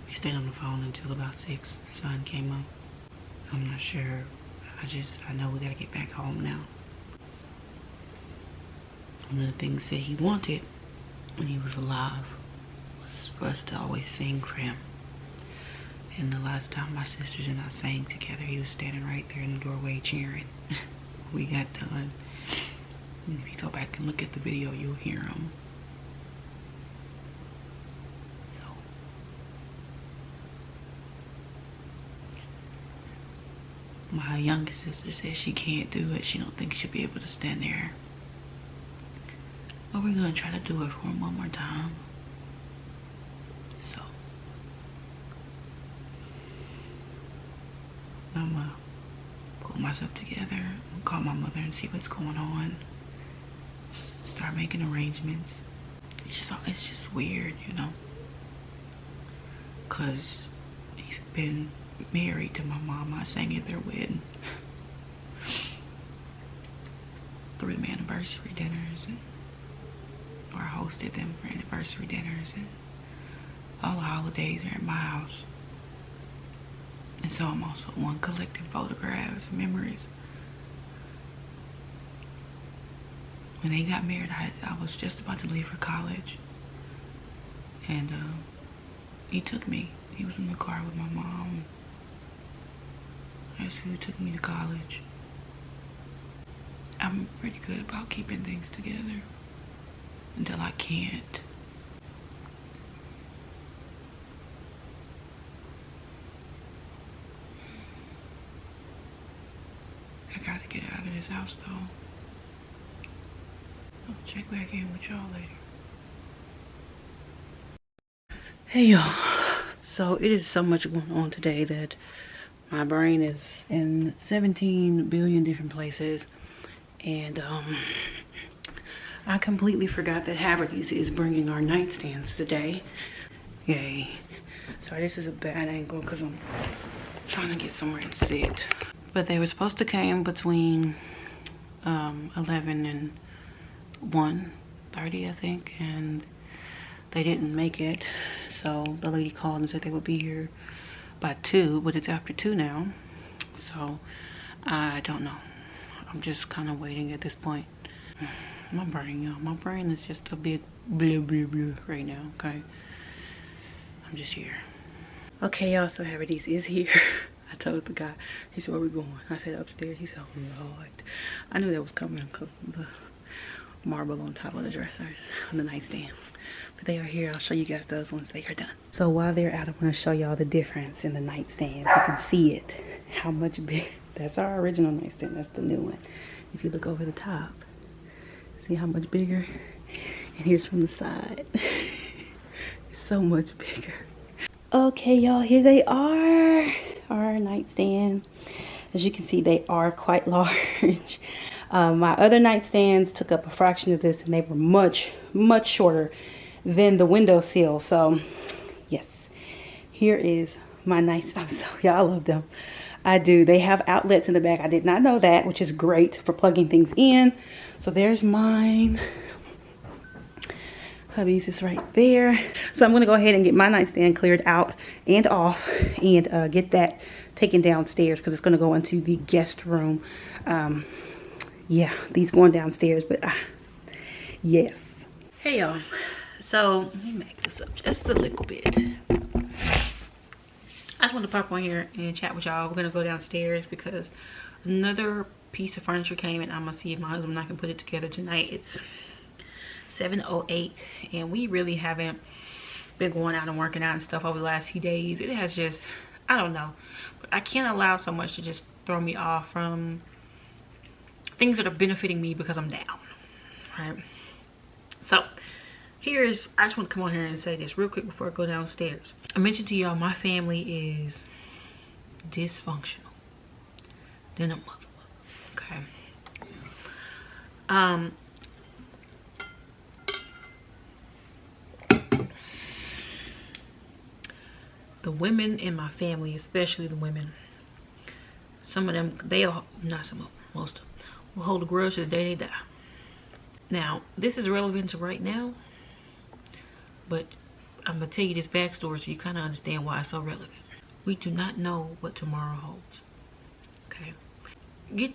we stayed on the phone until about 6. The sun came up. I'm not sure. I know we gotta get back home now. One of the things that he wanted when he was alive was for us to always sing for him. And the last time my sisters and I sang together, he was standing right there in the doorway cheering. We got done. And if you go back and look at the video, you'll hear him. So, my youngest sister says she can't do it. She don't think she'll be able to stand there. But we're gonna try to do it for him one more time. So, I'm gonna pull myself together, call my mother and see what's going on. Start making arrangements. It's just weird, you know, cause he's been married to my mom. I sang at their wedding, 3 anniversary dinners, or I hosted them for anniversary dinners, and all the holidays are at my house. And so I'm also one collecting photographs and memories. When they got married, I was just about to leave for college, and he took me. He was in the car with my mom. That's who took me to college. I'm pretty good about keeping things together until I can't. this house though. I'll check back in with y'all later. Hey y'all. So it is so much going on today that my brain is in 17 billion different places. And I completely forgot that Haverty's is bringing our nightstands today. Yay. Sorry, this is a bad angle because I'm trying to get somewhere and sit. But they were supposed to come between 11 and 1:30, I think, and they didn't make it. So the lady called and said they would be here by 2, but it's after 2 now. So I don't know. I'm just kind of waiting at this point. My brain, y'all. My brain is just a big blah blah blah right now, okay? I'm just here. Okay, y'all, so Haverty's is here. I told the guy, he said, where we going? I said, upstairs. He said, oh Lord. I knew that was coming because the marble on top of the dressers, on the nightstand. But they are here. I'll show you guys those once they are done. So while they're out, I want to show y'all the difference in the nightstands. You can see it, how much big. That's our original nightstand. That's the new one. If you look over the top, see how much bigger? And here's from the side. It's so much bigger. Okay, y'all, here they are. Our nightstand. As you can see, they are quite large. My other nightstands took up a fraction of this, and they were much, much shorter than the windowsill. So, yes, here is my nightstand. So, y'all, I love them. I do. They have outlets in the back. I did not know that, which is great for plugging things in. So, there's mine. Hubby's is right there. So I'm going to go ahead and get my nightstand cleared out and off and get that taken downstairs because it's going to go into the guest room. Yeah, these going downstairs, but yes. Hey y'all. So let me make this up just a little bit. I just want to pop on here and chat with y'all. We're going to go downstairs because another piece of furniture came and I'm going to see if my husband and I can put it together tonight. It's 7:08 and we really haven't been going out and working out and stuff over the last few days. It has just, I don't know, but I can't allow so much to just throw me off from things that are benefiting me because I'm down, right? So I just want to come on here and say this real quick before I go downstairs. I mentioned to y'all my family is dysfunctional than a mother, okay? The women in my family, especially the women, some of them, most of them, will hold a grudge to the day they die. Now, this is relevant to right now, but I'm going to tell you this backstory so you kind of understand why it's so relevant. We do not know what tomorrow holds, okay? Get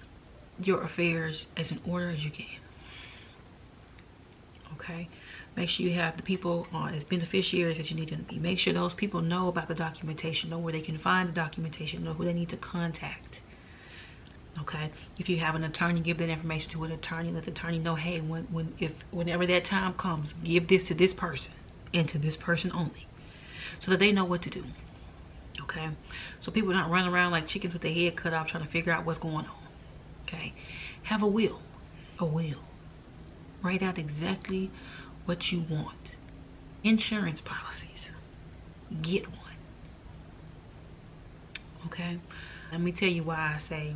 your affairs as in order as you can, okay? Make sure you have the people as beneficiaries that you need to be. Make sure those people know about the documentation, know where they can find the documentation, know who they need to contact. Okay? If you have an attorney, give that information to an attorney. Let the attorney know, hey, whenever that time comes, give this to this person and to this person only, so that they know what to do. Okay? So people don't run around like chickens with their head cut off trying to figure out what's going on. Okay? Have a will. A will. Write out exactly what you want. Insurance policies, get one. Okay, let me tell you why I say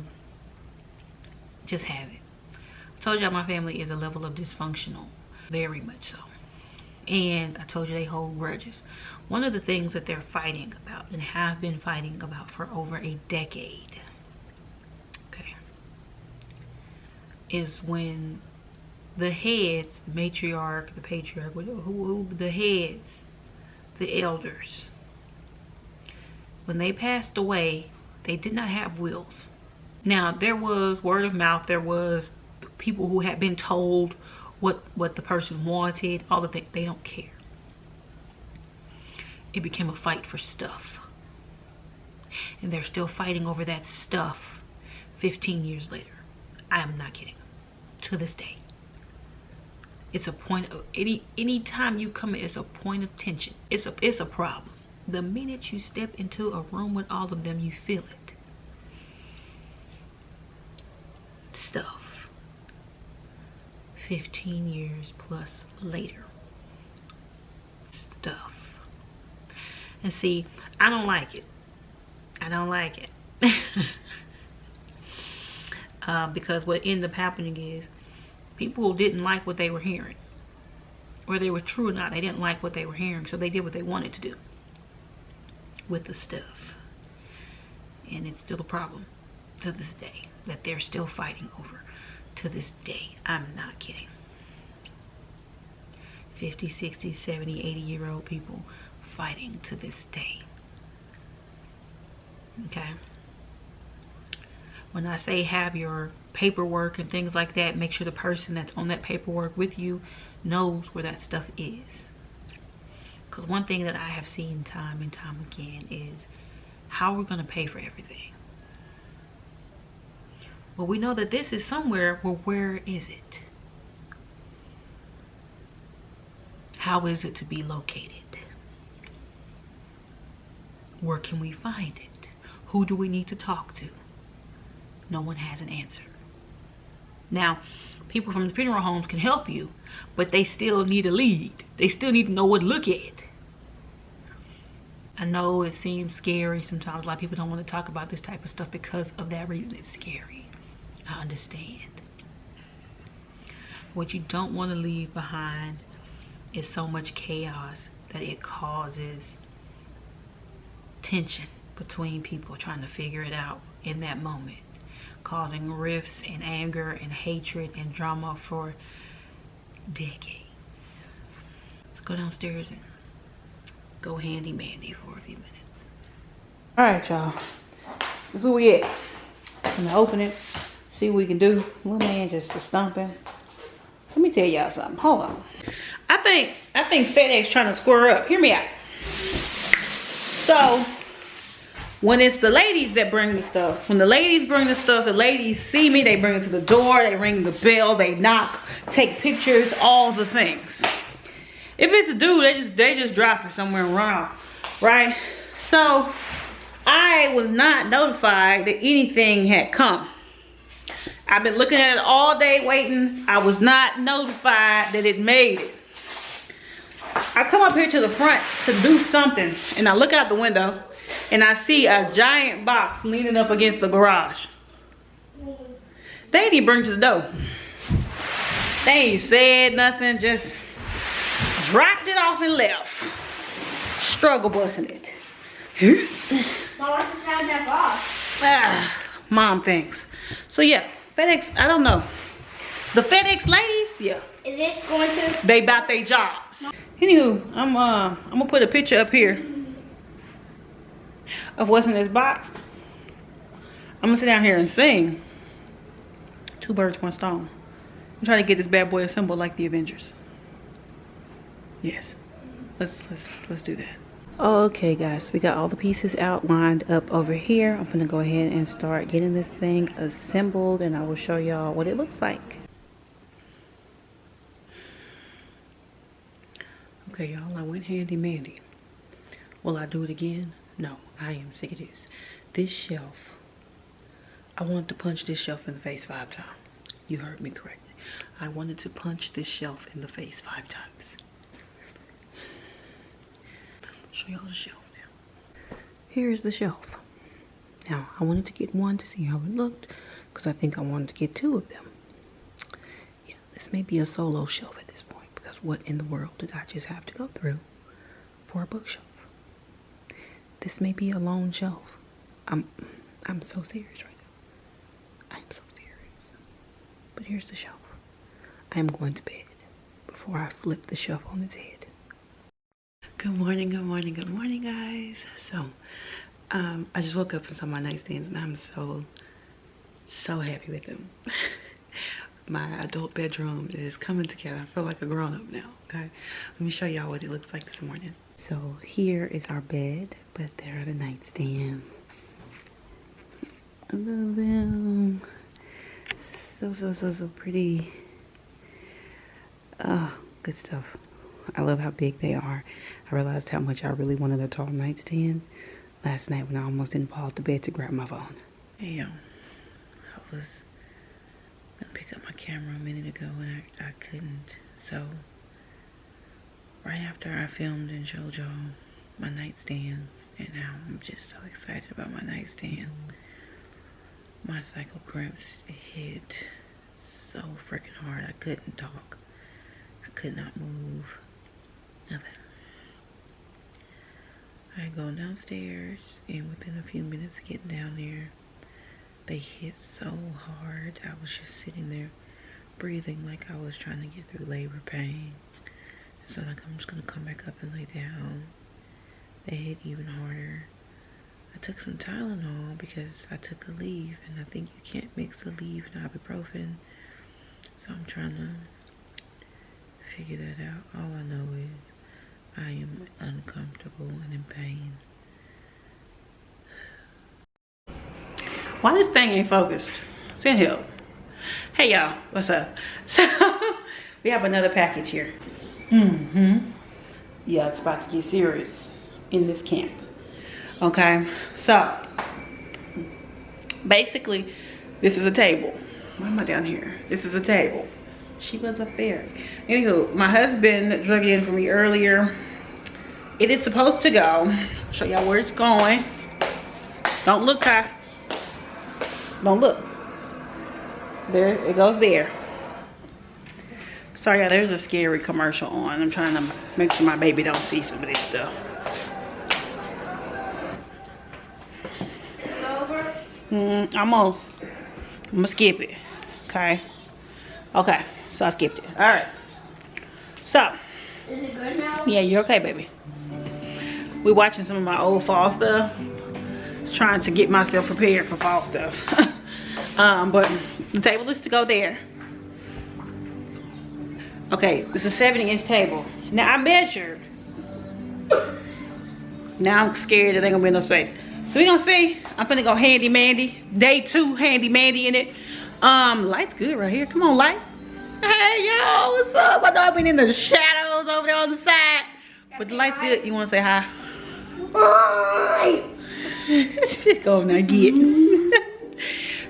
just have it. I told y'all my family is a level of dysfunctional, very much so, and I told you they hold grudges. One of the things that they're fighting about and have been fighting about for over a decade, okay, is when the heads, the matriarch, the patriarch, who the heads, the elders, when they passed away, they did not have wills. Now, there was word of mouth, there was people who had been told what the person wanted, all the things. They don't care. It became a fight for stuff. And they're still fighting over that stuff 15 years later. I am not kidding. To this day. It's a point of any time you come in, it's a point of tension. It's a problem. The minute you step into a room with all of them, you feel it. Stuff. 15 years plus later. Stuff. And see, I don't like it. I don't like it. Because what ended up happening is people didn't like what they were hearing. Whether they were true or not, they didn't like what they were hearing. So they did what they wanted to do with the stuff. And it's still a problem to this day that they're still fighting over to this day. I'm not kidding. 50, 60, 70, 80-year-old people fighting to this day. Okay? When I say have your paperwork and things like that, make sure the person that's on that paperwork with you knows where that stuff is. Because one thing that I have seen time and time again is how we're going to pay for everything. Well, we know that this is somewhere. Well, where is it? How is it to be located? Where can we find it? Who do we need to talk to? No one has an answer. Now, people from the funeral homes can help you, but they still need a lead. They still need to know what to look at. I know it seems scary sometimes. A lot of people don't want to talk about this type of stuff because of that reason. It's scary. I understand. What you don't want to leave behind is so much chaos that it causes tension between people trying to figure it out in that moment, causing rifts and anger and hatred and drama for decades. Let's go downstairs and go handy-mandy for a few minutes. All right, y'all. This is where we at. I'm gonna open it, see what we can do. Little man just stomping. Let me tell y'all something. Hold on. I think FedEx trying to square up. Hear me out. So when it's the ladies that bring the stuff, when the ladies bring the stuff, the ladies see me, they bring it to the door, they ring the bell, they knock, take pictures, all the things. If it's a dude, they just drop it somewhere and run off, right? So I was not notified that anything had come. I've been looking at it all day waiting. I was not notified that it made it. I come up here to the front to do something, and I look out the window and I see a giant box leaning up against the garage. They ain't even bring it to the door. They ain't said nothing, just dropped it off and left. Struggle busting it. Mom, what's the time that box? Mom thinks. So yeah, FedEx, I don't know. The FedEx ladies, yeah. Is it going to? They about their jobs. Anywho, I'm gonna put a picture up here of what's in this box. I'm gonna sit down here and sing. Two birds, one stone. I'm trying to get this bad boy assembled like the Avengers. Yes, let's do that. Okay guys, we got all the pieces outlined up over here. I'm gonna go ahead and start getting this thing assembled, and I will show y'all what it looks like. Okay y'all, I went handy mandy. Will I do it again? No, I am sick of this. This shelf, I wanted to punch this shelf in the face 5 times. You heard me correctly. I wanted to punch this shelf in the face 5 times. Show y'all the shelf now. Here is the shelf. Now, I wanted to get one to see how it looked, because I think I wanted to get 2 of them. Yeah, this may be a solo shelf at this point, because what in the world did I just have to go through for a bookshelf? This may be a lone shelf. I'm so serious right now. I'm so serious. But here's the shelf. I am going to bed before I flip the shelf on its head. Good morning, good morning, good morning, guys. So, I just woke up and saw my nightstands, and I'm so happy with them. My adult bedroom is coming together. I feel like a grown-up now, okay? Let me show y'all what it looks like this morning. So here is our bed, but there are the nightstands. I love them. So pretty. Oh, good stuff. I love how big they are. I realized how much I really wanted a tall nightstand last night when I almost didn't fall out the bed to grab my phone. Hey, I was I picked up my camera a minute ago and I couldn't. So right after I filmed and showed y'all my nightstands, and now I'm just so excited about my nightstands. My cycle cramps hit so freaking hard. I couldn't talk. I could not move. Nothing. I go downstairs, and within a few minutes of getting down there, they hit so hard. I was just sitting there breathing like I was trying to get through labor pain. So like, I'm just gonna come back up and lay down. They hit even harder. I took some Tylenol because I took a leave, and I think you can't mix a leave and ibuprofen. So I'm trying to figure that out. All I know is I am uncomfortable and in pain. Why this thing ain't focused? Send help. Hey y'all, what's up? So we have another package here. Yeah, it's about to get serious in this camp. Okay, so basically this is a table. Why am I down here? This is a table. She was up there. Anywho, my husband drug it in for me earlier. It is supposed to go. I'll show y'all where it's going. Don't look, Kai. Don't look. There, it goes there. Sorry, there's a scary commercial on. I'm trying to make sure my baby don't see some of this stuff. Is it over? Almost. I'm gonna skip it. Okay. Okay. So I skipped it. All right. So. Is it good now? Yeah, you're okay, baby. We're watching some of my old fall stuff. Trying to get myself prepared for fall stuff. But the table is to go there. Okay, it's a 70-inch table. Now I measured. Now I'm scared that ain't gonna be no space. So we gonna see. I'm finna go handy mandy. Day 2 handy mandy in it. Light's good right here. Come on, light. Hey yo, what's up? I know I've been in the shadows over there on the side, but the light's good. You wanna say hi? Hi. Go on now, get.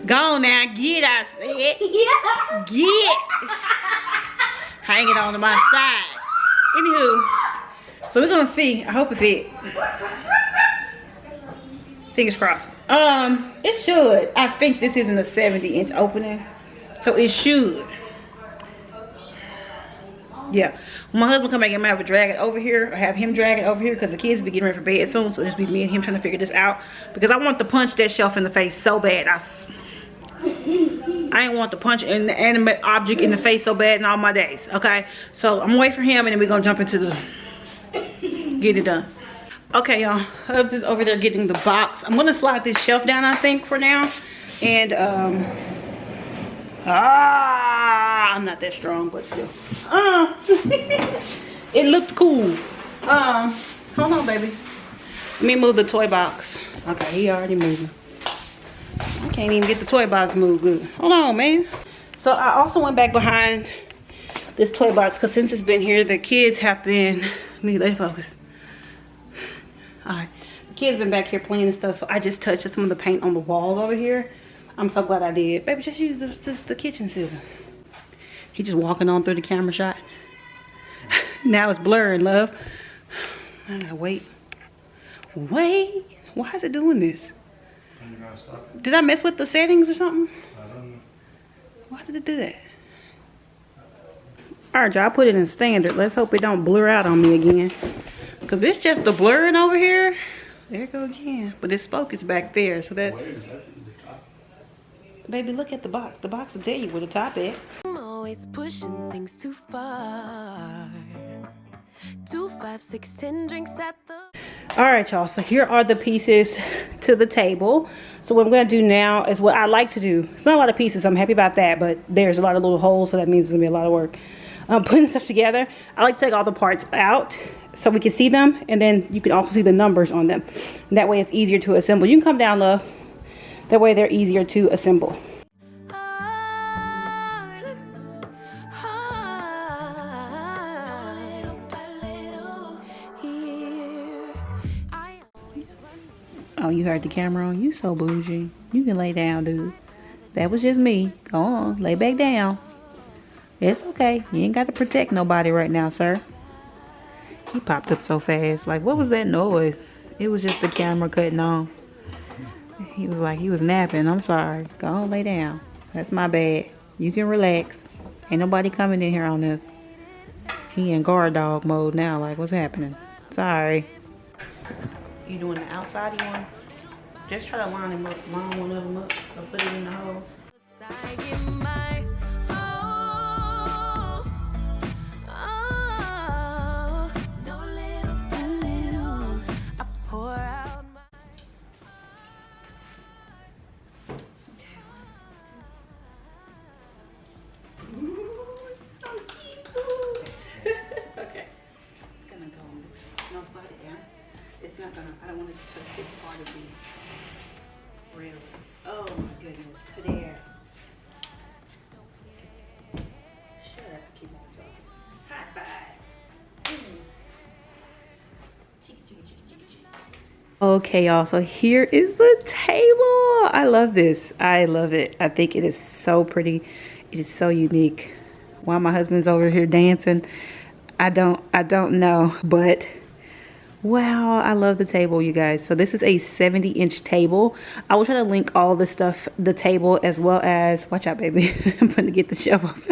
Go on now, get. I said. Yeah. Get. Hang it on to my side. Anywho, so we're gonna see. I hope it fit. Fingers crossed. It should. I think this isn't a 70-inch opening, so it should. Yeah. When my husband come back, I'm gonna have to drag it over here, or have him drag it over here, because the kids be getting ready for bed soon. So it'll just be me and him trying to figure this out, because I want to punch that shelf in the face so bad. I ain't want to punch an inanimate object in the face so bad in all my days. Okay, so I'm gonna wait for him, and then we're gonna jump into the get it done. Okay, y'all, Hubs is over there getting the box. I'm gonna slide this shelf down, I think, for now. And I'm not that strong, but still. It looked cool. Hold on, baby. Let me move the toy box. Okay, he already moving. I can't even get the toy box moved good. Hold on, man. So I also went back behind this toy box, because since it's been here, the kids have been, let it focus. Alright, the kids been back here playing and stuff, so I just touched some of the paint on the wall over here. I'm so glad I did. Baby, just use the kitchen scissors. He just walking on through the camera shot. Now it's blurring, love. I gotta wait. Wait, why is it doing this? Did I mess with the settings or something? I don't know. Why did it do that? Alright, y'all, I put it in standard. Let's hope it don't blur out on me again. Because it's just the blurring over here. There it go again. But its spoke is back there, so that's... Where is that? The top? Baby, look at the box. The box will tell you where the top is. I'm always pushing things too far. 2, 5, 6, 10 drinks at the... All right, y'all, so here are the pieces to the table. So what I'm gonna do now is what I like to do. It's not a lot of pieces, so I'm happy about that, but there's a lot of little holes, so that means it's gonna be a lot of work. Putting stuff together, I like to take all the parts out so we can see them, and then you can also see the numbers on them. And that way it's easier to assemble. You can come down, love. That way they're easier to assemble. Oh, you heard the camera on? You so bougie. You can lay down, dude. That was just me. Go on, lay back down. It's okay. You ain't got to protect nobody right now, sir. He popped up so fast. Like, what was that noise? It was just the camera cutting on. He was like, he was napping. I'm sorry. Go on, lay down. That's my bad. You can relax. Ain't nobody coming in here on this. He in guard dog mode now. Like, what's happening? Sorry. You doing the outside one? Just try to line them up. Line one of them up. So put it in the hole. I give my all. Oh, no little by little, I pour out my. Okay. It's gonna go on this. No, slide it down. It's not gonna, I don't want it to touch this part of the rail. Oh my goodness. To there. Shut up. Keep on talking. High five. Okay, y'all. So here is the table. I love this. I love it. I think it is so pretty. It is so unique. While my husband's over here dancing, I don't know, but wow, I love the table, you guys. So this is a 70-inch table. I will try to link all the stuff, the table, as well as, watch out, baby. I'm gonna get the shelf off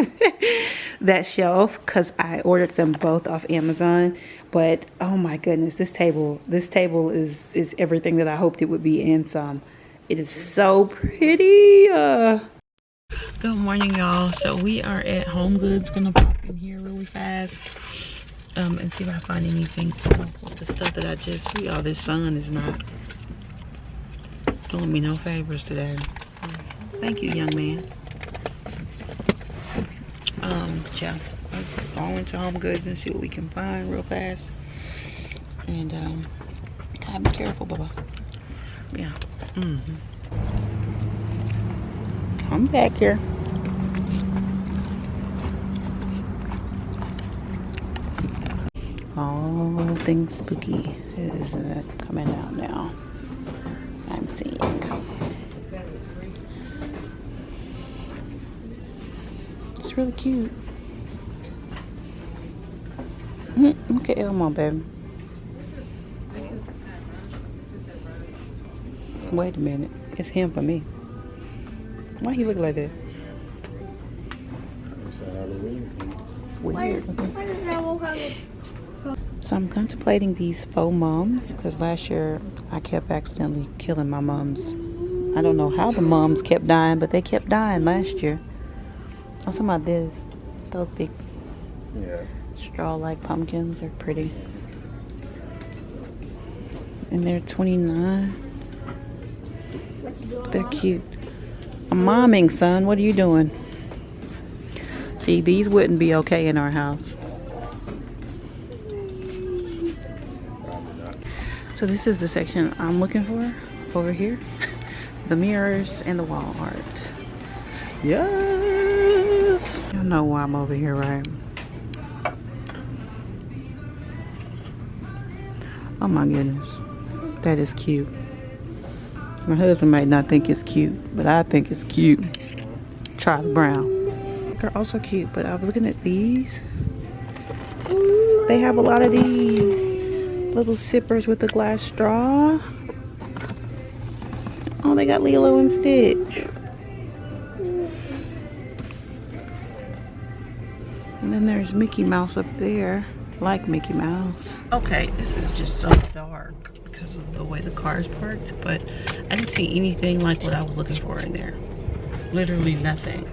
that shelf because I ordered them both off Amazon. But oh my goodness, this table is everything that I hoped it would be and some. It is so pretty. Good morning, y'all. So we are at Homegoods. Gonna pop in here really fast and see if I find anything with the stuff that I just see. Oh, this sun is not doing me no favors today. Thank you, young man. Yeah, let's go into Homegoods and see what we can find real fast. And gotta be careful, Bubba. Yeah. I'm back here. All things spooky is coming out now. I'm seeing. It's really cute. Look at Elmo, baby. Wait a minute. It's him for me. Why he look like that? It's weird. So I'm contemplating these faux mums because last year I kept accidentally killing my mums. I don't know how the mums kept dying, but they kept dying last year. I'm talking about this. Those big straw-like pumpkins are pretty. And they're $29. They're cute. I'm momming, son. What are you doing? See, these wouldn't be okay in our house. So this is the section I'm looking for over here. The mirrors and the wall art. Yes! Y'all know why I'm over here, right? Oh my goodness. That is cute. My husband might not think it's cute, but I think it's cute. Charlie Brown. They're also cute, but I was looking at these. They have a lot of these little sippers with a glass straw. Oh, they got Lilo and Stitch. And then there's Mickey Mouse up there. Like Mickey Mouse. Okay, this is just so dark because of the way the car is parked, but I didn't see anything like what I was looking for in there. Literally nothing.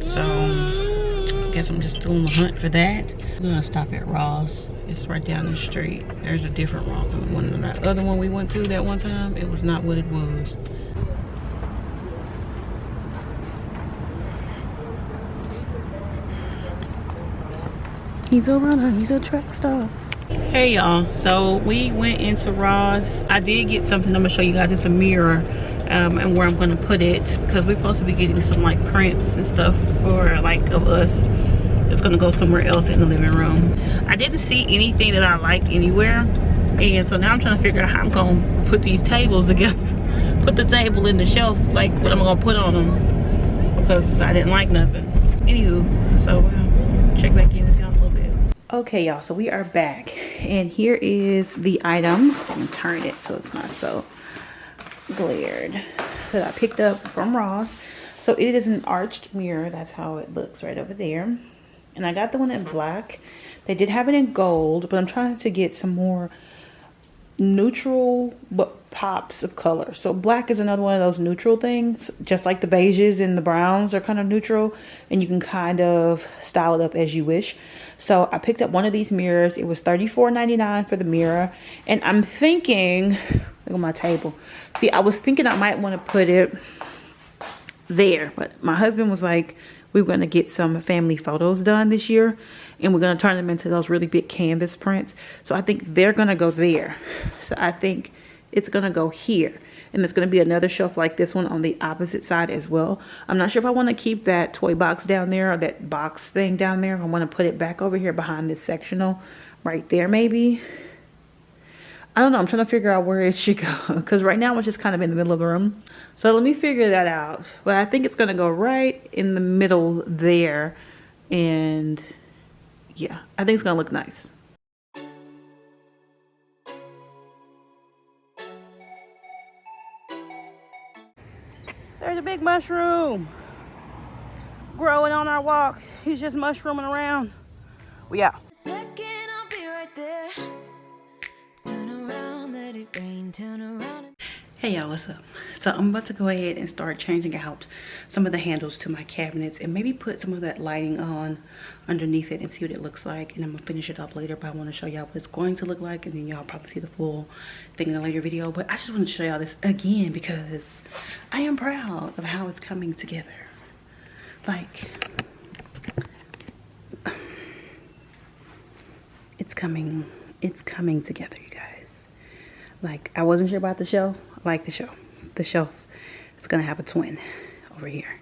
So I guess I'm just doing the hunt for that. I'm gonna stop at Ross. It's right down the street. There's a different Ross than the one that other one we went to that one time. It was not what it was. He's a runner, he's a track star. Hey y'all, so we went into Ross. I did get something I'm gonna show you guys. It's a mirror and where I'm gonna put it because we're supposed to be getting some like prints and stuff for like of us. It's gonna go somewhere else in the living room. I didn't see anything that I liked anywhere, and so now I'm trying to figure out how I'm gonna put these tables together. Put the table in the shelf, like what I'm gonna put on them. because I didn't like nothing. Anywho, so we're gonna check back in with y'all a little bit. Okay, y'all, so we are back, and here is the item. I'm gonna turn it so it's not so glared, that I picked up from Ross. So it is an arched mirror. That's how it looks right over there. And I got the one in black. They did have it in gold, but I'm trying to get some more neutral but pops of color. So black is another one of those neutral things, just like the beiges and the browns are kind of neutral, and you can kind of style it up as you wish. So I picked up one of these mirrors. It was $34.99 for the mirror, and I'm thinking, look at my table. See, I was thinking I might want to put it there, but my husband was like, we're going to get some family photos done this year, and we're going to turn them into those really big canvas prints. So I think they're going to go there. So I think it's going to go here, and there's going to be another shelf like this one on the opposite side as well. I'm not sure if I want to keep that toy box down there, or that box thing down there. I want to put it back over here behind this sectional right there maybe. I don't know. I'm trying to figure out where it should go, because right now it's just kind of in the middle of the room. So let me figure that out. But I think it's going to go right in the middle there. And yeah, I think it's going to look nice. There's a big mushroom growing on our walk. He's just mushrooming around. We out. Second, I'll be right there. Turn around, let it rain, turn around. Hey y'all, what's up? So I'm about to go ahead and start changing out some of the handles to my cabinets, and maybe put some of that lighting on underneath it and see what it looks like. And I'm gonna finish it up later, but I want to show y'all what it's going to look like, and then y'all probably see the full thing in a later video. But I just want to show y'all this again because I am proud of how it's coming together. Like, it's coming together, you guys. Like, I wasn't sure about the shelf. I like the shelf. The shelf is gonna have a twin over here,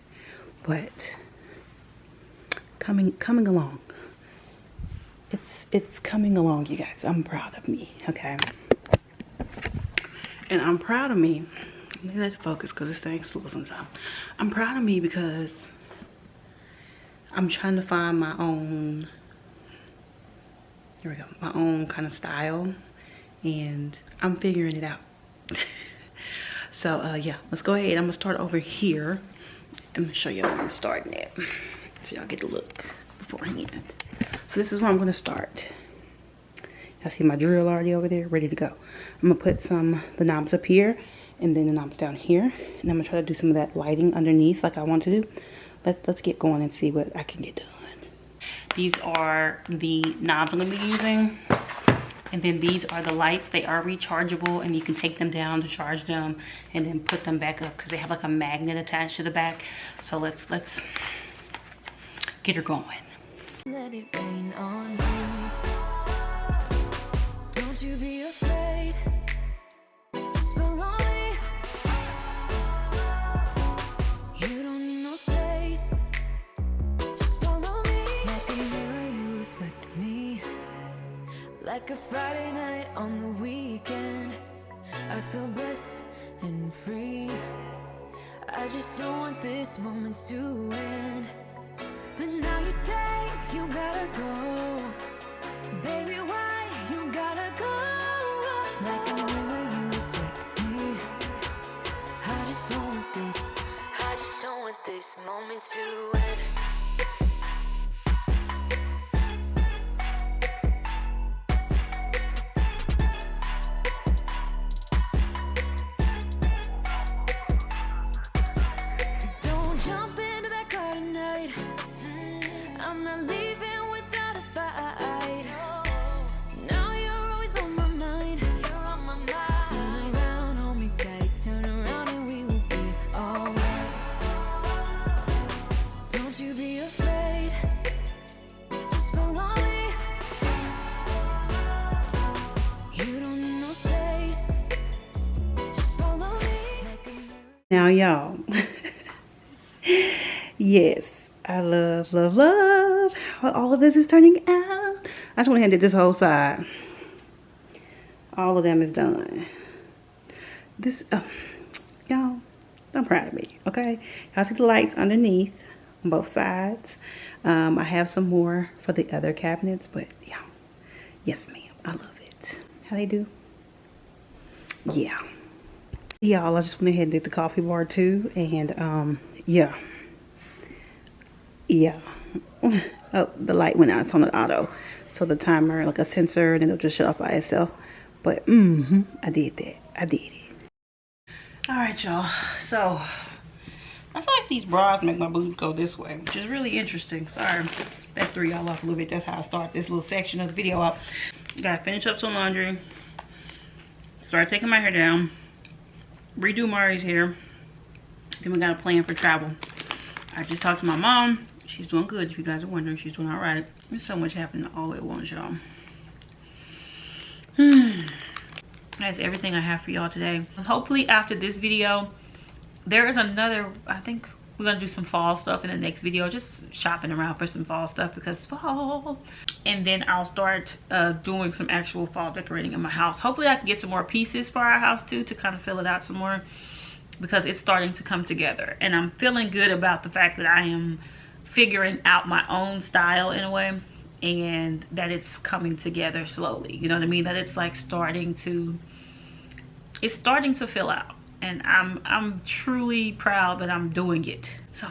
but coming along. It's coming along, you guys. I'm proud of me, okay? And I'm proud of me. Let me let it focus because this thing's slow sometimes. I'm proud of me because I'm trying to find my own. Here we go. My own kind of style, and I'm figuring it out. So yeah, let's go ahead. I'm gonna start over here and show you where I'm starting at, so y'all get to look beforehand. So this is where I'm gonna start. Y'all see my drill already over there, ready to go. I'm gonna put the knobs up here, and then the knobs down here, and I'm gonna try to do some of that lighting underneath like I want to do. Let's get going and see what I can get done. These are the knobs I'm gonna be using. And then these are the lights. They are rechargeable, and you can take them down to charge them and then put them back up because they have like a magnet attached to the back. So let's get her going. Let it rain on me. Don't you be afraid. Just follow me. You don't need no space. Just follow me. Like a mirror, you reflect me. Like a Friday night on the weekend, I feel blessed and free. I just don't want this moment to end. But now you say you gotta go. Baby, why you gotta go? Like a mirror, you reflect me. I just don't want this moment to end. Jump into that car tonight. I'm not leaving without a fight. Now you're always on my mind. Turn around, hold me tight. Turn around and we will be alright. Don't you be afraid. Just follow me. You don't need no space. Just follow me. Now y'all. Yes, I love how all of this is turning out. I just went ahead and did this whole side. All of them is done. This, y'all, I'm proud of me, okay? Y'all see the lights underneath on both sides. I have some more for the other cabinets, but yeah. Yes, ma'am. I love it. How they do? Yeah. Y'all, I just went ahead and did the coffee bar too. And yeah. Yeah. Oh, the light went out. It's on the auto. So the timer, like a sensor, and it'll just shut off by itself. But I did that. I did it. Alright, y'all. So I feel like these bras make my boobs go this way, which is really interesting. Sorry, that threw y'all off a little bit. That's how I start this little section of the video up. Gotta finish up some laundry. Start taking my hair down. Redo Marrried's hair. Then we got a plan for travel. I just talked to my mom. She's doing good. If you guys are wondering, she's doing all right. There's so much happening all at once, y'all. That's everything I have for y'all today. Hopefully after this video, there is another, I think we're gonna do some fall stuff in the next video, just shopping around for some fall stuff because fall. And then I'll start doing some actual fall decorating in my house. Hopefully I can get some more pieces for our house too, to kind of fill it out some more, because it's starting to come together. And I'm feeling good about the fact that I am figuring out my own style in a way, and that it's coming together slowly. You know what I mean? That it's like starting to fill out. And I'm truly proud that I'm doing it. So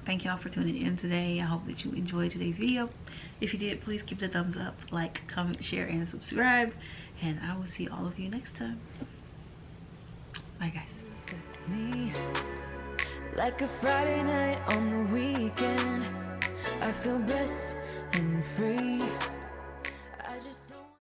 thank y'all for tuning in today. I hope that you enjoyed today's video. If you did, please give it a thumbs up, like, comment, share, and subscribe. And I will see all of you next time. Bye, guys. Me like a Friday night on the weekend. I feel blessed and free.